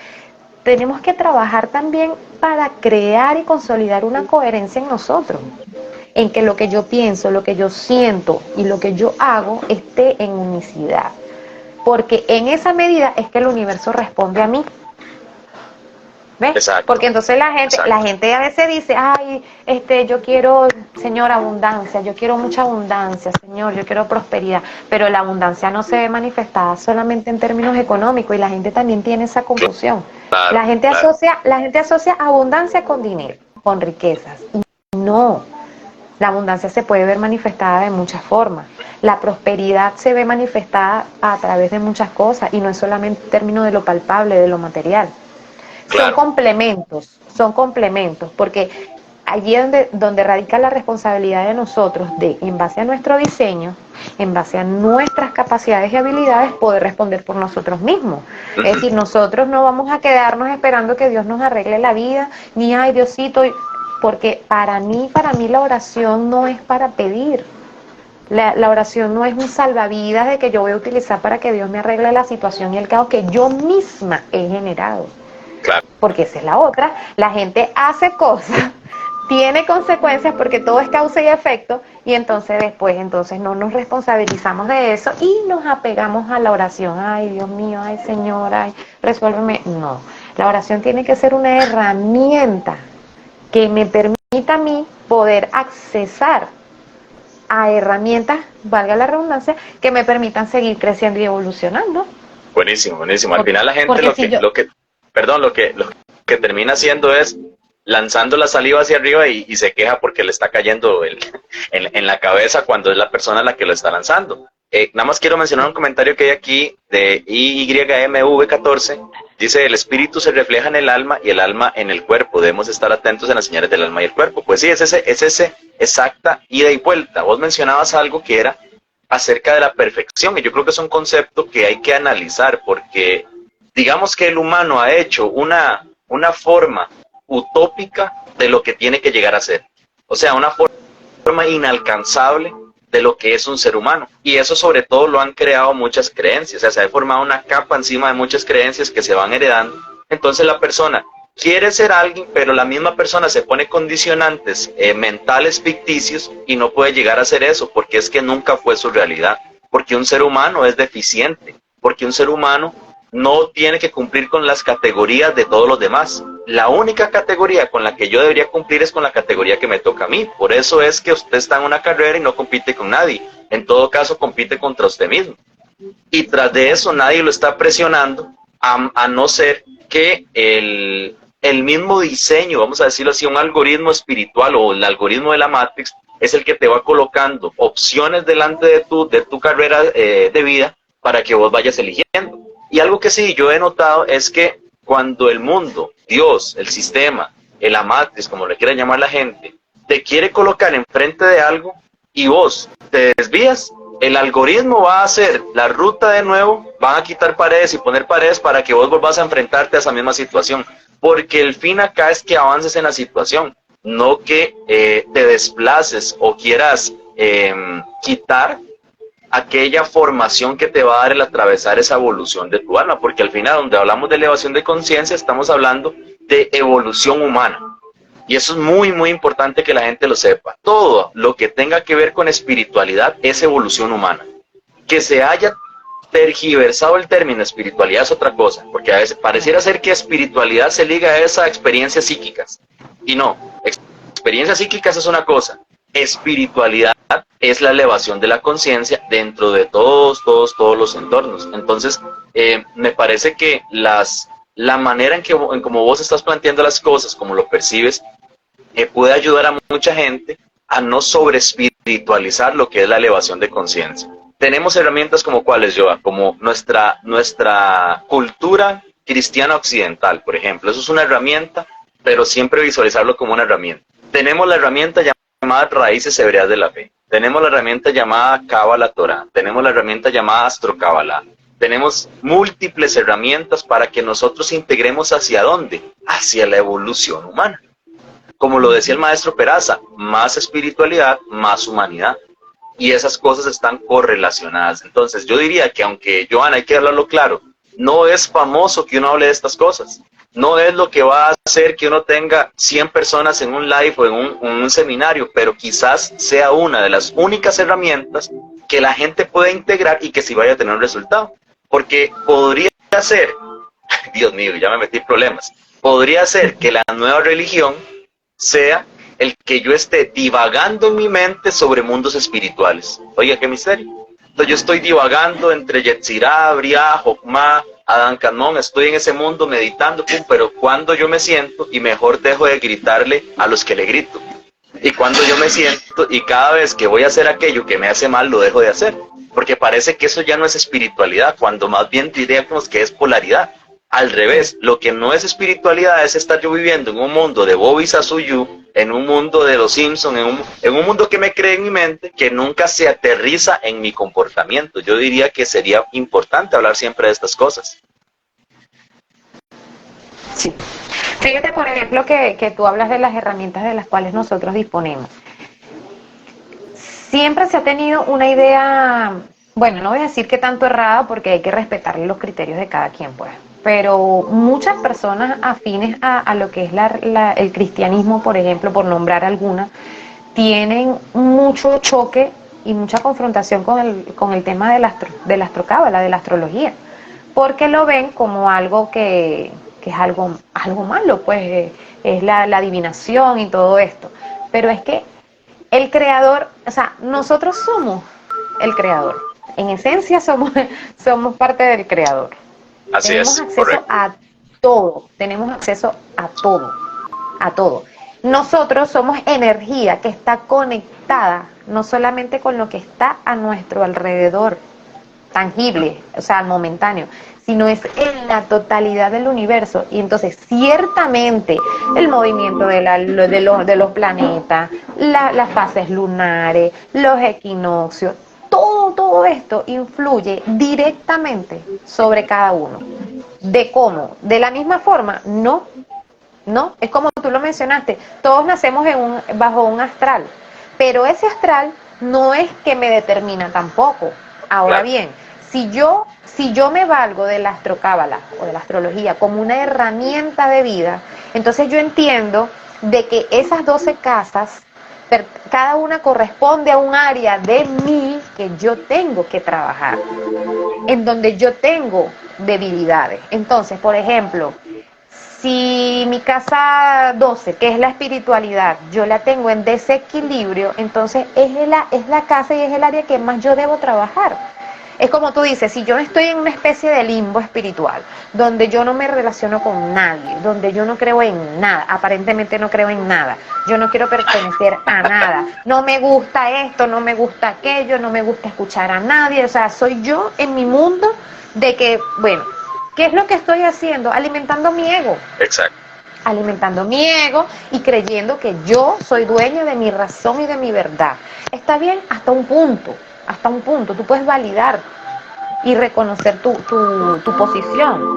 tenemos que trabajar también para crear y consolidar una coherencia en nosotros, en que lo que yo pienso, lo que yo siento y lo que yo hago esté en unicidad, porque en esa medida es que el universo responde a mí. ¿Ves? Exacto. Porque entonces la gente a veces dice, yo quiero, Señor, abundancia, yo quiero mucha abundancia, Señor, yo quiero prosperidad, pero la abundancia no se ve manifestada solamente en términos económicos y la gente también tiene esa confusión. Claro, la gente asocia abundancia con dinero, con riquezas. Y no, la abundancia se puede ver manifestada de muchas formas. La prosperidad se ve manifestada a través de muchas cosas y no es solamente en términos de lo palpable, de lo material. Claro. Son complementos, porque allí es donde radica la responsabilidad de nosotros de, en base a nuestro diseño, en base a nuestras capacidades y habilidades, poder responder por nosotros mismos. Es decir, nosotros no vamos a quedarnos esperando que Dios nos arregle la vida, ni ay Diosito, porque para mí la oración no es para pedir. La oración no es un salvavidas de que yo voy a utilizar para que Dios me arregle la situación y el caos que yo misma he generado. Claro. Porque esa es la otra, la gente hace cosas, tiene consecuencias porque todo es causa y efecto y entonces después no nos responsabilizamos de eso y nos apegamos a la oración, ay Dios mío, ay Señor, ay, resuélveme. No, la oración tiene que ser una herramienta que me permita a mí poder accesar a herramientas, valga la redundancia, que me permitan seguir creciendo y evolucionando. Buenísimo, buenísimo. Al final la gente Perdón, lo que termina haciendo es lanzando la saliva hacia arriba y se queja porque le está cayendo en la cabeza cuando es la persona la que lo está lanzando. Nada más quiero mencionar un comentario que hay aquí de IYMV14. Dice, el espíritu se refleja en el alma y el alma en el cuerpo. Debemos estar atentos en las señales del alma y el cuerpo. Pues sí, es ese exacta ida y vuelta. Vos mencionabas algo que era acerca de la perfección, y yo creo que es un concepto que hay que analizar, porque digamos que el humano ha hecho una forma utópica de lo que tiene que llegar a ser. O sea, una forma inalcanzable de lo que es un ser humano. Y eso sobre todo lo han creado muchas creencias. O sea, se ha formado una capa encima de muchas creencias que se van heredando. Entonces la persona quiere ser alguien, pero la misma persona se pone condicionantes mentales ficticios y no puede llegar a ser eso, porque es que nunca fue su realidad. Porque un ser humano es deficiente. Porque un ser humano no tiene que cumplir con las categorías de todos los demás. La única categoría con la que yo debería cumplir es con la categoría que me toca a mí. Por eso es que usted está en una carrera y no compite con nadie. En todo caso, compite contra usted mismo. Y tras de eso, nadie lo está presionando, a no ser que el mismo diseño, vamos a decirlo así, un algoritmo espiritual o el algoritmo de la Matrix, es el que te va colocando opciones delante de tu carrera de vida para que vos vayas eligiendo. Y algo que sí yo he notado es que cuando el mundo, Dios, el sistema, la Matrix, como le quiera llamar la gente, te quiere colocar enfrente de algo y vos te desvías, el algoritmo va a hacer la ruta de nuevo, van a quitar paredes y poner paredes para que vos volvás a enfrentarte a esa misma situación. Porque el fin acá es que avances en la situación, no que te desplaces o quieras quitar aquella formación que te va a dar el atravesar esa evolución de tu alma, porque al final, donde hablamos de elevación de conciencia, estamos hablando de evolución humana. Y eso es muy, muy importante que la gente lo sepa. Todo lo que tenga que ver con espiritualidad es evolución humana. Que se haya tergiversado el término espiritualidad es otra cosa, porque a veces pareciera ser que espiritualidad se liga a esas experiencias psíquicas. Y no, experiencias psíquicas es una cosa, espiritualidad es la elevación de la conciencia dentro de todos los entornos. Entonces, me parece que la manera en como vos estás planteando las cosas, como lo percibes, puede ayudar a mucha gente a no sobreespiritualizar lo que es la elevación de conciencia. Tenemos herramientas como cuáles, Joa, como nuestra cultura cristiana occidental, por ejemplo. Eso es una herramienta, pero siempre visualizarlo como una herramienta. Tenemos la herramienta llamada raíces hebreas de la fe. Tenemos la herramienta llamada Kabbalah Torah. Tenemos la herramienta llamada Astro Kabbalah. Tenemos múltiples herramientas para que nosotros integremos hacia dónde, hacia la evolución humana. Como lo decía el maestro Peraza, más espiritualidad, más humanidad. Y esas cosas están correlacionadas. Entonces yo diría que aunque, Johanna, hay que hablarlo claro, no es famoso que uno hable de estas cosas. No es lo que va a hacer que uno tenga 100 personas en un live o en un seminario, pero quizás sea una de las únicas herramientas que la gente puede integrar y que sí vaya a tener un resultado. Porque podría ser, Dios mío, ya me metí en problemas, podría ser que la nueva religión sea el que yo esté divagando en mi mente sobre mundos espirituales. Oiga, qué misterio. Entonces yo estoy divagando entre Yetzirah, Briah, Jokmah, Adán Canón, estoy en ese mundo meditando, pero cuando yo me siento y mejor dejo de gritarle a los que le grito. Y cuando yo me siento y cada vez que voy a hacer aquello que me hace mal, lo dejo de hacer. Porque parece que eso ya no es espiritualidad, cuando más bien diríamos que es polaridad. Al revés, lo que no es espiritualidad es estar yo viviendo en un mundo de Bobby Sasuyu, en un mundo de los Simpsons, en un mundo que me cree en mi mente, que nunca se aterriza en mi comportamiento. Yo diría que sería importante hablar siempre de estas cosas. Sí. Fíjate, por ejemplo, que tú hablas de las herramientas de las cuales nosotros disponemos. Siempre se ha tenido una idea, bueno, no voy a decir que tanto errada, porque hay que respetar los criterios de cada quien, pues. Pero muchas personas afines a lo que es el cristianismo, por ejemplo, por nombrar alguna, tienen mucho choque y mucha confrontación con el tema de la astrocábala, de la astrología, porque lo ven como algo que es algo malo, pues es la adivinación y todo esto. Pero es que el creador, o sea, nosotros somos el creador. En esencia somos parte del creador. Así Tenemos es, acceso correcto. a todo, tenemos acceso a todo, a todo. Nosotros somos energía que está conectada no solamente con lo que está a nuestro alrededor, tangible, o sea, momentáneo, sino es en la totalidad del universo. Y entonces, ciertamente, el movimiento de los planetas, las fases lunares, los equinoccios, todo esto influye directamente sobre cada uno. ¿De cómo? ¿De la misma forma? No, no, es como tú lo mencionaste, todos nacemos bajo un astral, pero ese astral no es que me determina tampoco. Ahora Claro, bien, si yo me valgo de la astrocábala o de la astrología como una herramienta de vida, entonces yo entiendo de que esas 12 casas, cada una corresponde a un área de mí que yo tengo que trabajar, en donde yo tengo debilidades. Entonces, por ejemplo, si mi casa 12, que es la espiritualidad, yo la tengo en desequilibrio, entonces es la casa y es el área que más yo debo trabajar. Es como tú dices, si yo estoy en una especie de limbo espiritual, donde yo no me relaciono con nadie, donde yo no creo en nada, aparentemente no creo en nada, yo no quiero pertenecer a nada, no me gusta esto, no me gusta aquello, no me gusta escuchar a nadie, o sea, soy yo en mi mundo de que, bueno, ¿qué es lo que estoy haciendo? Alimentando mi ego, exacto. alimentando mi ego y creyendo que yo soy dueña de mi razón y de mi verdad. Está bien hasta un punto, tú puedes validar y reconocer tu posición,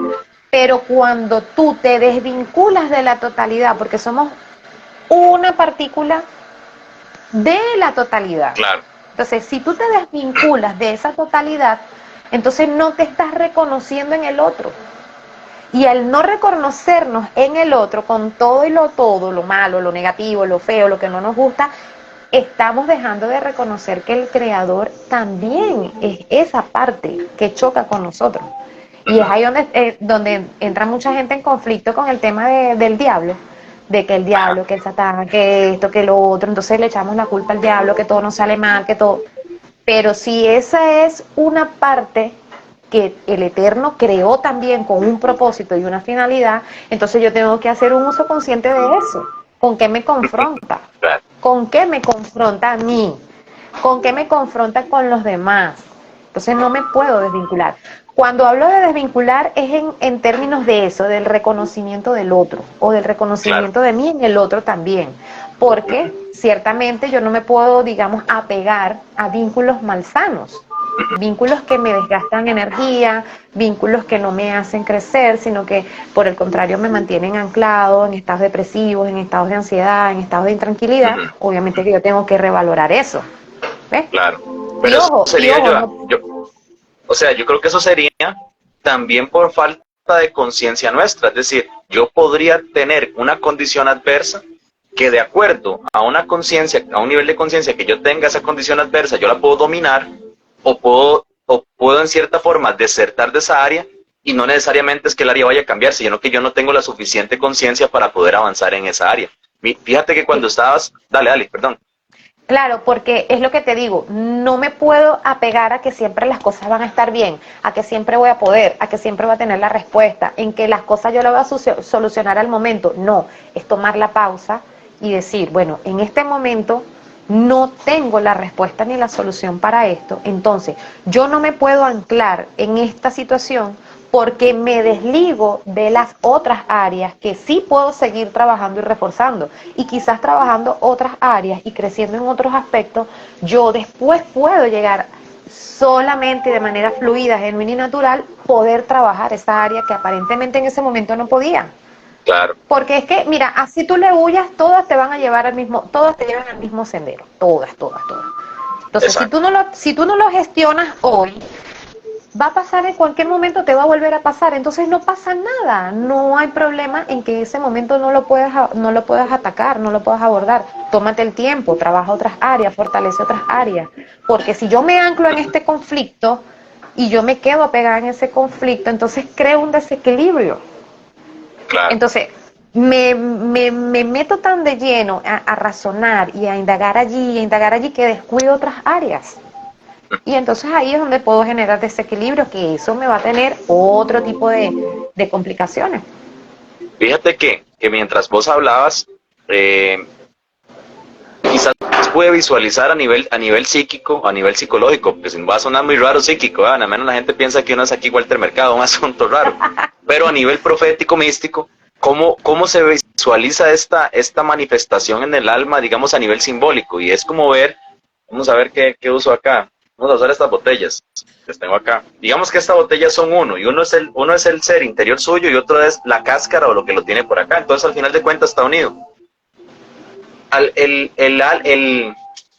pero cuando tú te desvinculas de la totalidad, porque somos una partícula de la totalidad, Claro, entonces si tú te desvinculas de esa totalidad, entonces no te estás reconociendo en el otro. Y al no reconocernos en el otro, con todo, lo malo, lo negativo, lo feo, lo que no nos gusta, estamos dejando de reconocer que el creador también es esa parte que choca con nosotros. Y es ahí donde entra mucha gente en conflicto con el tema del diablo, de que el ajá, diablo, que el satán, que esto, que lo otro, entonces le echamos la culpa al diablo, que todo nos sale mal, que todo. Pero si esa es una parte que el Eterno creó también con un propósito y una finalidad, entonces yo tengo que hacer un uso consciente de eso. ¿Con qué me confronta? claro, ¿Con qué me confronta a mí? ¿Con qué me confronta con los demás? Entonces no me puedo desvincular. Cuando hablo de desvincular es en términos de eso, del reconocimiento del otro o del claro. reconocimiento de mí en el otro también. Porque ciertamente yo no me puedo, digamos, apegar a vínculos malsanos, vínculos que me desgastan energía, vínculos que no me hacen crecer, sino que por el contrario me mantienen anclado en estados depresivos, en estados de ansiedad, en estados de intranquilidad. Ujú, Obviamente que yo tengo que revalorar eso, ¿ves? claro. Y Pero eso y sería ojo, yo, no, o sea, yo creo que eso sería también por falta de conciencia nuestra. Es decir, yo podría tener una condición adversa que de acuerdo a una conciencia, a un nivel de conciencia que yo tenga esa condición adversa, yo la puedo dominar o puedo en cierta forma desertar de esa área y no necesariamente es que el área vaya a cambiar, sino que yo no tengo la suficiente conciencia para poder avanzar en esa área. Fíjate que cuando estabas, dale, perdón. claro, porque es lo que te digo, no me puedo apegar a que siempre las cosas van a estar bien, a que siempre voy a poder, a que siempre voy a tener la respuesta, en que las cosas yo las voy a solucionar al momento. No, es tomar la pausa y decir, bueno, en este momento no tengo la respuesta ni la solución para esto, entonces yo no me puedo anclar en esta situación porque me desligo de las otras áreas que sí puedo seguir trabajando y reforzando. Y quizás trabajando otras áreas y creciendo en otros aspectos, yo después puedo llegar solamente de manera fluida, genuina y natural, poder trabajar esa área que aparentemente en ese momento no podía. Claro, Porque es que, mira, así tú le huyas, todas te van a llevar al mismo, todas te llevan al mismo sendero, todas. Entonces, si exacto, tú no lo gestionas hoy, va a pasar en cualquier momento, te va a volver a pasar, entonces no pasa nada, no hay problema en que ese momento no lo puedas atacar, no lo puedas abordar, tómate el tiempo, trabaja otras áreas, fortalece otras áreas, porque si yo me anclo en este conflicto y yo me quedo apegada en ese conflicto, entonces creo un desequilibrio. claro. Entonces, me meto tan de lleno a razonar y a indagar allí que descuido otras áreas. Y entonces ahí es donde puedo generar desequilibrio, que eso me va a tener otro tipo de complicaciones. Fíjate que mientras vos hablabas, quizás puede visualizar a nivel psíquico, a nivel psicológico, porque va a sonar muy raro psíquico, al menos la gente piensa que uno es aquí Walter Mercado, un asunto raro, pero a nivel profético, místico, ¿cómo se visualiza esta manifestación en el alma, digamos a nivel simbólico? Y es como ver, vamos a ver qué uso acá, vamos a usar estas botellas que tengo acá. Digamos que estas botellas son uno, y uno es el ser interior suyo y otro es la cáscara o lo que lo tiene por acá, entonces al final de cuentas está unido.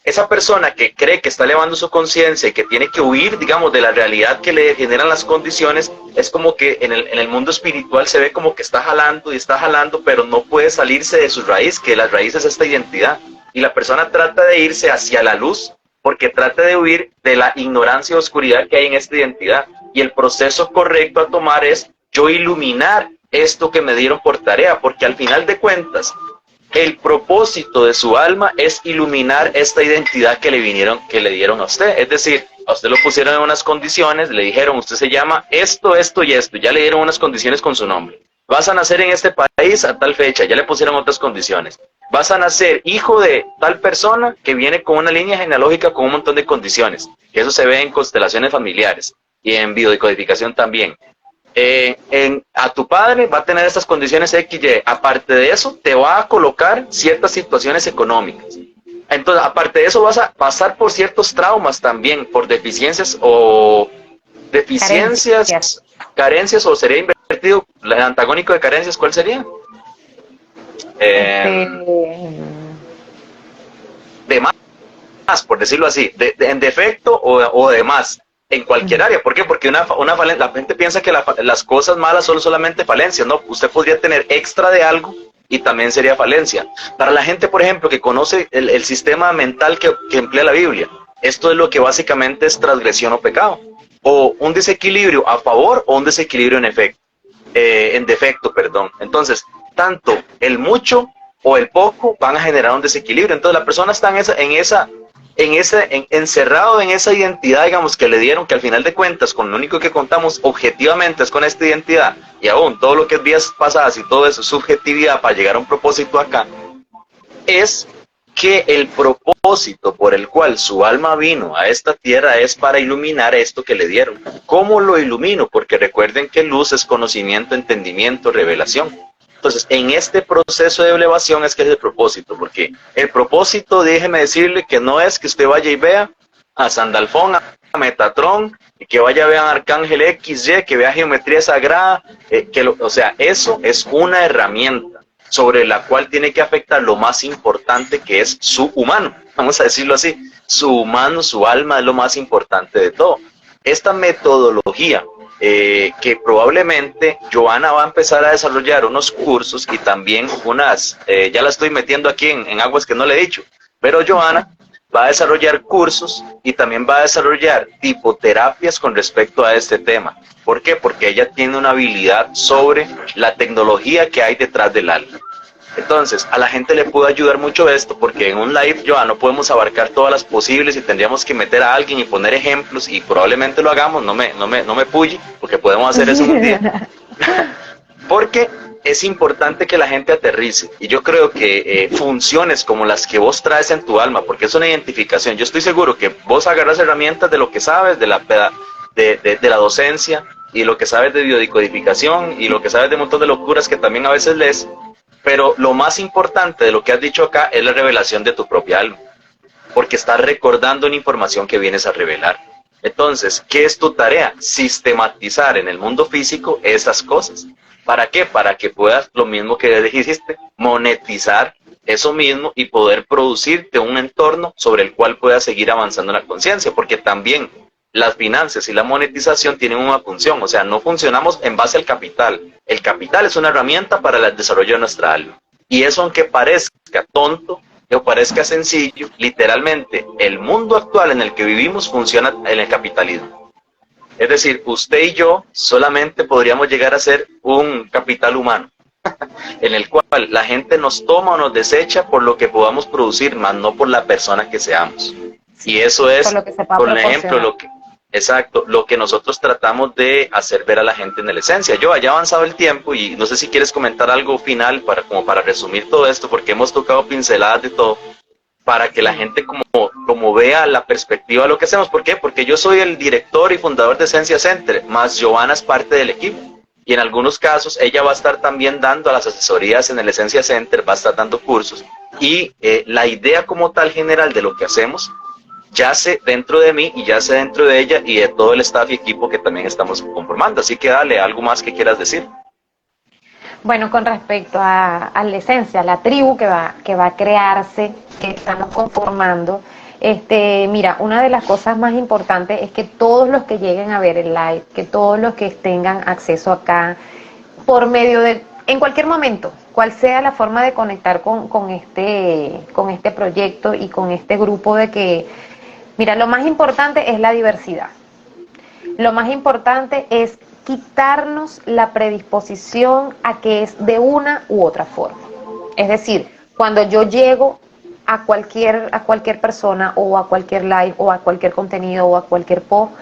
Esa persona que cree que está elevando su conciencia y que tiene que huir, digamos, de la realidad que le generan las condiciones, es como que en el mundo espiritual se ve como que está jalando, pero no puede salirse de su raíz, que la raíz es esta identidad. Y la persona trata de irse hacia la luz porque trata de huir de la ignorancia y oscuridad que hay en esta identidad. Y el proceso correcto a tomar es yo iluminar esto que me dieron por tarea, porque al final de cuentas, el propósito de su alma es iluminar esta identidad que le dieron a usted. Es decir, a usted lo pusieron en unas condiciones, le dijeron, usted se llama esto, esto y esto, ya le dieron unas condiciones con su nombre. Vas a nacer en este país a tal fecha, ya le pusieron otras condiciones. Vas a nacer hijo de tal persona que viene con una línea genealógica con un montón de condiciones. Eso se ve en constelaciones familiares y en biodecodificación también. A tu padre va a tener estas condiciones XY, aparte de eso te va a colocar ciertas situaciones económicas. Entonces, aparte de eso vas a pasar por ciertos traumas también, por deficiencias carencias, o sería invertido, el antagónico de carencias, ¿cuál sería? De más, por decirlo así, en defecto o de más. En cualquier área, ¿por qué? Porque la gente piensa que las cosas malas son solamente falencias, ¿no? Usted podría tener extra de algo y también sería falencia. Para la gente, por ejemplo, que conoce el sistema mental que emplea la Biblia, esto es lo que básicamente es transgresión o pecado, o un desequilibrio a favor o un desequilibrio en defecto. Entonces, tanto el mucho o el poco van a generar un desequilibrio. Entonces, la persona está encerrado en esa identidad, digamos, que le dieron, que al final de cuentas, con lo único que contamos objetivamente es con esta identidad, y aún todo lo que es vidas pasadas y todo eso, subjetividad para llegar a un propósito acá, es que el propósito por el cual su alma vino a esta tierra es para iluminar esto que le dieron. ¿Cómo lo ilumino? Porque recuerden que luz es conocimiento, entendimiento, revelación. Entonces, en este proceso de elevación es que es el propósito, porque el propósito, déjeme decirle, que no es que usted vaya y vea a Sandalfón, a Metatron, y que vaya a ver a Arcángel XY, que vea geometría sagrada, o sea, eso es una herramienta sobre la cual tiene que afectar lo más importante, que es su humano, vamos a decirlo así, su humano, su alma es lo más importante de todo. Esta metodología, que probablemente Johanna va a empezar a desarrollar unos cursos y también ya la estoy metiendo aquí en aguas que no le he dicho, pero Johanna va a desarrollar cursos y también va a desarrollar tipoterapias con respecto a este tema. ¿Por qué? Porque ella tiene una habilidad sobre la tecnología que hay detrás del alma. Entonces, a la gente le puede ayudar mucho esto, porque en un live, Johanna, no podemos abarcar todas las posibles y tendríamos que meter a alguien y poner ejemplos, y probablemente lo hagamos, no me puye, porque podemos hacer eso en un día. Porque es importante que la gente aterrice, y yo creo que funciones como las que vos traes en tu alma, porque es una identificación, yo estoy seguro que vos agarras herramientas de lo que sabes, de la docencia, y lo que sabes de biodecodificación, y lo que sabes de un montón de locuras que también a veces lees, pero lo más importante de lo que has dicho acá es la revelación de tu propia alma, porque estás recordando una información que vienes a revelar. Entonces, ¿qué es tu tarea? Sistematizar en el mundo físico esas cosas. ¿Para qué? Para que puedas, lo mismo que dijiste, monetizar eso mismo y poder producirte un entorno sobre el cual puedas seguir avanzando en la conciencia, porque también las finanzas y la monetización tienen una función, o sea, no funcionamos en base al capital. El capital es una herramienta para el desarrollo de nuestra alma. Y eso, aunque parezca tonto o parezca sencillo, literalmente el mundo actual en el que vivimos funciona en el capitalismo. Es decir, usted y yo solamente podríamos llegar a ser un capital humano. en el cual la gente nos toma o nos desecha por lo que podamos producir, más no por la persona que seamos. Y eso es, por ejemplo, exacto, lo que nosotros tratamos de hacer ver a la gente en la esencia. Yo, haya avanzado el tiempo y no sé si quieres comentar algo final como para resumir todo esto, porque hemos tocado pinceladas de todo, para que la gente como vea la perspectiva de lo que hacemos. ¿Por qué? Porque yo soy el director y fundador de Esencia Center, más Giovanna es parte del equipo. Y en algunos casos ella va a estar también dando a las asesorías en el Esencia Center, va a estar dando cursos. Y la idea como tal general de lo que hacemos yace dentro de mí y yace dentro de ella y de todo el staff y equipo que también estamos conformando. Así que dale, algo más que quieras decir. Bueno, con respecto a la esencia, la tribu que va a crearse, que estamos conformando, mira, una de las cosas más importantes es que todos los que lleguen a ver el live, que todos los que tengan acceso acá, por medio de, en cualquier momento, cual sea la forma de conectar con este proyecto y con este grupo de que, mira, lo más importante es la diversidad. Lo más importante es quitarnos la predisposición a que es de una u otra forma. Es decir, cuando yo llego a cualquier persona o a cualquier live o a cualquier contenido o a cualquier post,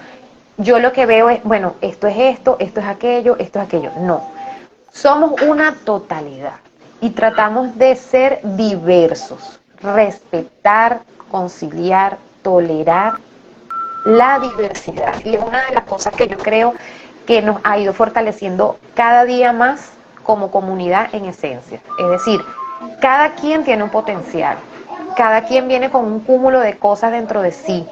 yo lo que veo es, bueno, esto es aquello, esto es aquello. No, somos una totalidad y tratamos de ser diversos, respetar, conciliar, tolerar la diversidad. Y es una de las cosas que yo creo que nos ha ido fortaleciendo cada día más como comunidad en esencia. Es decir, cada quien tiene un potencial, cada quien viene con un cúmulo de cosas dentro de sí,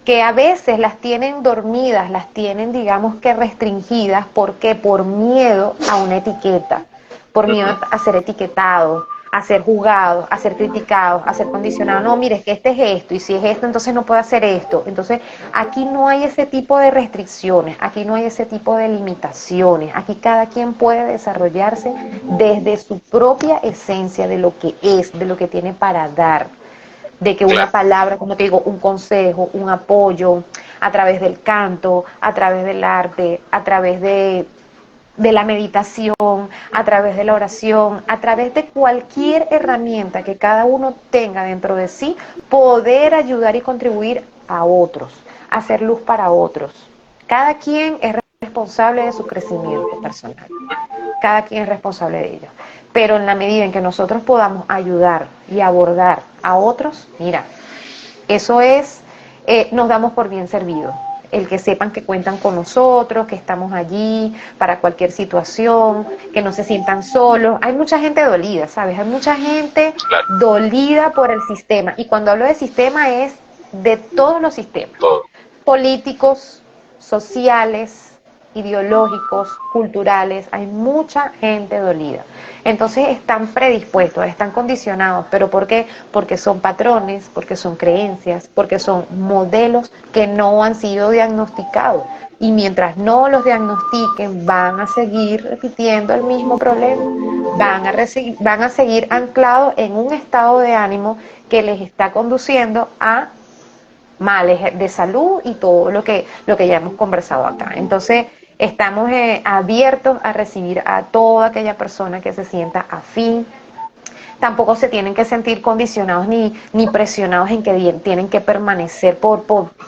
que a veces las tienen dormidas, las tienen, digamos que restringidas. ¿Por qué? Por miedo a una etiqueta, por miedo a ser etiquetado, a ser juzgado, a ser criticado, a ser condicionado. No, mire, es que este es esto, y si es esto, entonces no puedo hacer esto. Entonces, aquí no hay ese tipo de restricciones, aquí no hay ese tipo de limitaciones. Aquí cada quien puede desarrollarse desde su propia esencia de lo que es, de lo que tiene para dar. De que una palabra, como te digo, un consejo, un apoyo, a través del canto, a través del arte, a través de la meditación, a través de la oración, a través de cualquier herramienta que cada uno tenga dentro de sí, poder ayudar y contribuir a otros, hacer luz para otros. Cada quien es responsable de su crecimiento personal, cada quien es responsable de ello. Pero en la medida en que nosotros podamos ayudar y abordar a otros, mira, eso es, nos damos por bien servidos. El que sepan que cuentan con nosotros, que estamos allí para cualquier situación, que no se sientan solos. Hay mucha gente dolida, ¿sabes? Hay mucha gente dolida por el sistema. Y cuando hablo de sistema es de todos los sistemas. Políticos, sociales, ideológicos, culturales. Hay mucha gente dolida. Entonces están predispuestos, están condicionados. ¿Pero por qué? Porque son patrones, porque son creencias, porque son modelos que no han sido diagnosticados. Y mientras no los diagnostiquen, van a seguir repitiendo el mismo problema. Van a seguir anclados en un estado de ánimo que les está conduciendo a males de salud y todo lo que ya hemos conversado acá. Entonces, estamos abiertos a recibir a toda aquella persona que se sienta afín. Tampoco se tienen que sentir condicionados ni presionados en que tienen que permanecer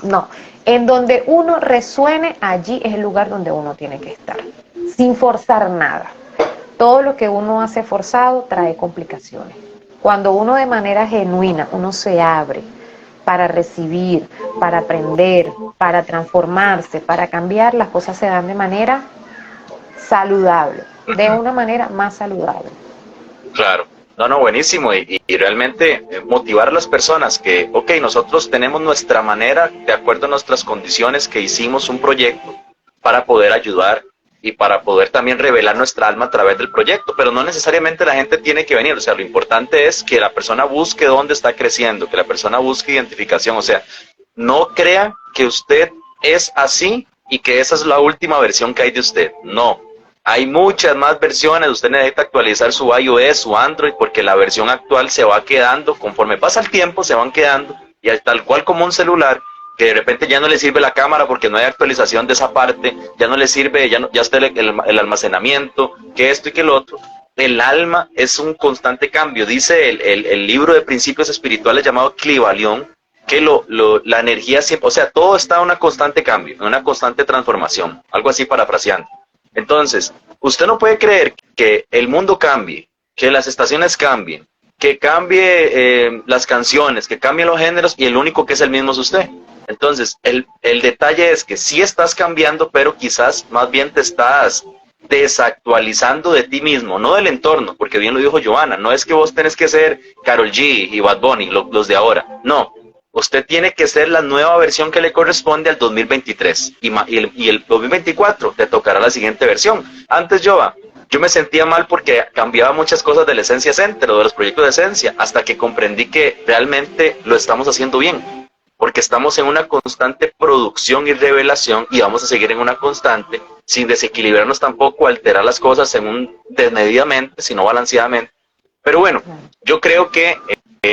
no. En donde uno resuene, allí es el lugar donde uno tiene que estar, sin forzar nada. Todo lo que uno hace forzado trae complicaciones. Cuando uno de manera genuina, uno se abre para recibir, para aprender, para transformarse, para cambiar, las cosas se dan de manera saludable, de una manera más saludable. Claro, no, buenísimo, y realmente motivar a las personas que, ok, nosotros tenemos nuestra manera, de acuerdo a nuestras condiciones, que hicimos un proyecto para poder ayudar y para poder también revelar nuestra alma a través del proyecto, pero no necesariamente la gente tiene que venir. O sea, lo importante es que la persona busque dónde está creciendo, que la persona busque identificación. O sea, no crea que usted es así y que esa es la última versión que hay de usted. No, hay muchas más versiones. Usted necesita actualizar su iOS, su Android, porque la versión actual se va quedando, conforme pasa el tiempo se van quedando, y tal cual como un celular, que de repente ya no le sirve la cámara porque no hay actualización de esa parte, ya no le sirve, ya está el almacenamiento, que esto y que el otro. el alma es un constante cambio. Dice el libro de principios espirituales llamado Clivalión, que la energía siempre, o sea, todo está en una constante cambio, en una constante transformación, algo así parafraseando. Entonces, usted no puede creer que el mundo cambie, que las estaciones cambien, que cambie las canciones, que cambien los géneros y el único que es el mismo es usted. Entonces, el detalle es que sí estás cambiando, pero quizás más bien te estás desactualizando de ti mismo, no del entorno, porque bien lo dijo Johanna, no es que vos tenés que ser Karol G y Bad Bunny, los de ahora, no, usted tiene que ser la nueva versión que le corresponde al 2023 y el 2024 te tocará la siguiente versión. Antes yo me sentía mal porque cambiaba muchas cosas de la Esencia Center o de los proyectos de Esencia, hasta que comprendí que realmente lo estamos haciendo bien, porque estamos en una constante producción y revelación y vamos a seguir en una constante sin desequilibrarnos tampoco, alterar las cosas desmedidamente, sino balanceadamente. Pero bueno, yo creo que,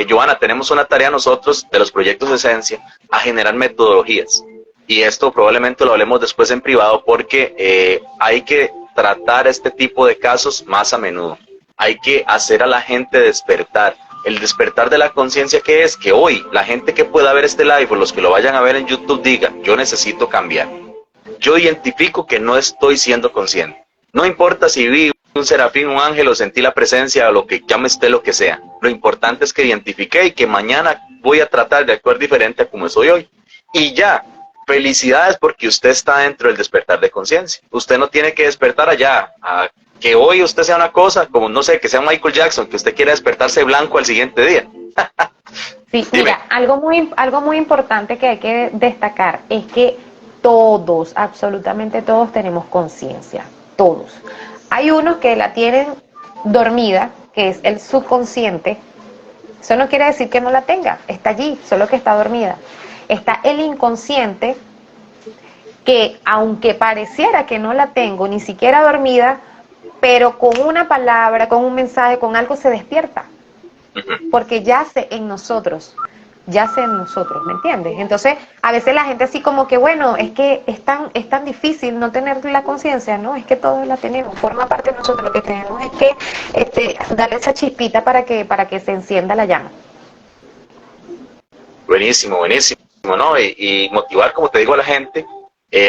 Johanna, tenemos una tarea nosotros de los proyectos de Esencia a generar metodologías. Y esto probablemente lo hablemos después en privado porque hay que tratar este tipo de casos más a menudo. Hay que hacer a la gente despertar. El despertar de la conciencia, que es que hoy la gente que pueda ver este live o los que lo vayan a ver en YouTube diga, yo necesito cambiar. Yo identifico que no estoy siendo consciente. No importa si vi un serafín, un ángel o sentí la presencia o lo que llame usted lo que sea. Lo importante es que identifiqué y que mañana voy a tratar de actuar diferente a como soy hoy. Y ya, felicidades porque usted está dentro del despertar de conciencia. Usted no tiene que despertar allá a que hoy usted sea una cosa, como no sé, que sea Michael Jackson, que usted quiera despertarse blanco al siguiente día. Sí, mira, algo muy importante que hay que destacar es que todos, absolutamente todos tenemos conciencia, todos. Hay unos que la tienen dormida, que es el subconsciente. Eso no quiere decir que no la tenga, está allí, solo que está dormida. Está el inconsciente, que aunque pareciera que no la tengo, ni siquiera dormida, pero con una palabra, con un mensaje, con algo se despierta, porque yace en nosotros, ¿me entiendes? Entonces, a veces la gente así como que, bueno, es que es tan difícil no tener la conciencia, ¿no? Es que todos la tenemos, forma parte de nosotros, lo que tenemos es que darle esa chispita para que se encienda la llama. Buenísimo, buenísimo, ¿no? Y motivar, como te digo, a la gente.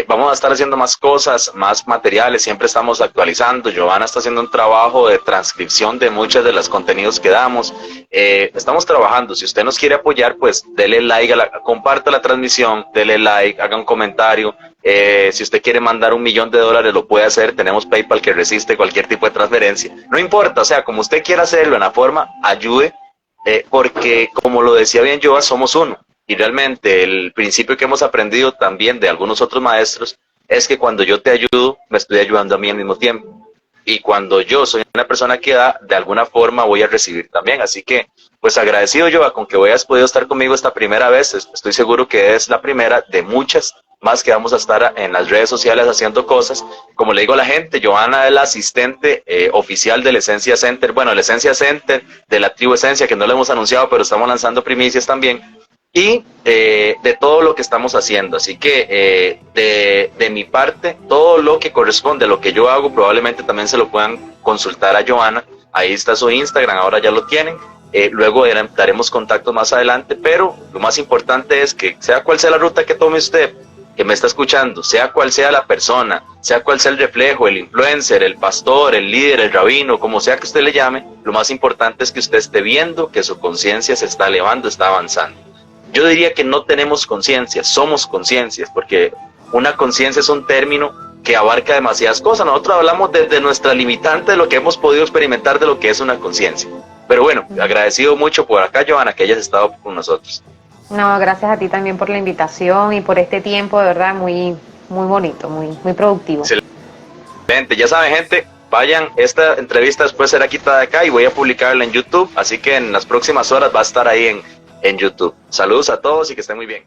Vamos a estar haciendo más cosas, más materiales, siempre estamos actualizando. Johanna está haciendo un trabajo de transcripción de muchos de los contenidos que damos. Estamos trabajando. Si usted nos quiere apoyar, pues dele like, comparta la transmisión, dele like, haga un comentario. Si usted quiere mandar $1 millón, lo puede hacer. Tenemos PayPal que resiste cualquier tipo de transferencia. No importa, o sea, como usted quiera hacerlo en la forma, ayude, porque como lo decía bien Joa, somos uno. Y realmente el principio que hemos aprendido también de algunos otros maestros es que cuando yo te ayudo, me estoy ayudando a mí al mismo tiempo. Y cuando yo soy una persona que da, de alguna forma voy a recibir también. Así que, pues agradecido, Joa, con que hayas podido estar conmigo esta primera vez. Estoy seguro que es la primera de muchas más que vamos a estar en las redes sociales haciendo cosas. Como le digo a la gente, Johanna es la asistente oficial del Esencia Center. Bueno, el Esencia Center de la tribu Esencia, que no lo hemos anunciado, pero estamos lanzando primicias también. Y de todo lo que estamos haciendo. Así que de mi parte, todo lo que corresponde a lo que yo hago, probablemente también se lo puedan consultar a Johanna. Ahí está su Instagram, ahora ya lo tienen. Luego daremos contactos más adelante, pero lo más importante es que sea cual sea la ruta que tome usted, que me está escuchando, sea cual sea la persona, sea cual sea el reflejo, el influencer, el pastor, el líder, el rabino, como sea que usted le llame, lo más importante es que usted esté viendo que su conciencia se está elevando, está avanzando. Yo diría que no tenemos conciencia, somos conciencias, porque una conciencia es un término que abarca demasiadas cosas. Nosotros hablamos desde nuestra limitante, de lo que hemos podido experimentar de lo que es una conciencia. Pero bueno, agradecido mucho por acá, Johanna, que hayas estado con nosotros. No, gracias a ti también por la invitación y por este tiempo, de verdad, muy bonito, muy productivo. Excelente, ya saben, gente, vayan, esta entrevista después será quitada de acá y voy a publicarla en YouTube, así que en las próximas horas va a estar ahí en YouTube. Saludos a todos y que estén muy bien.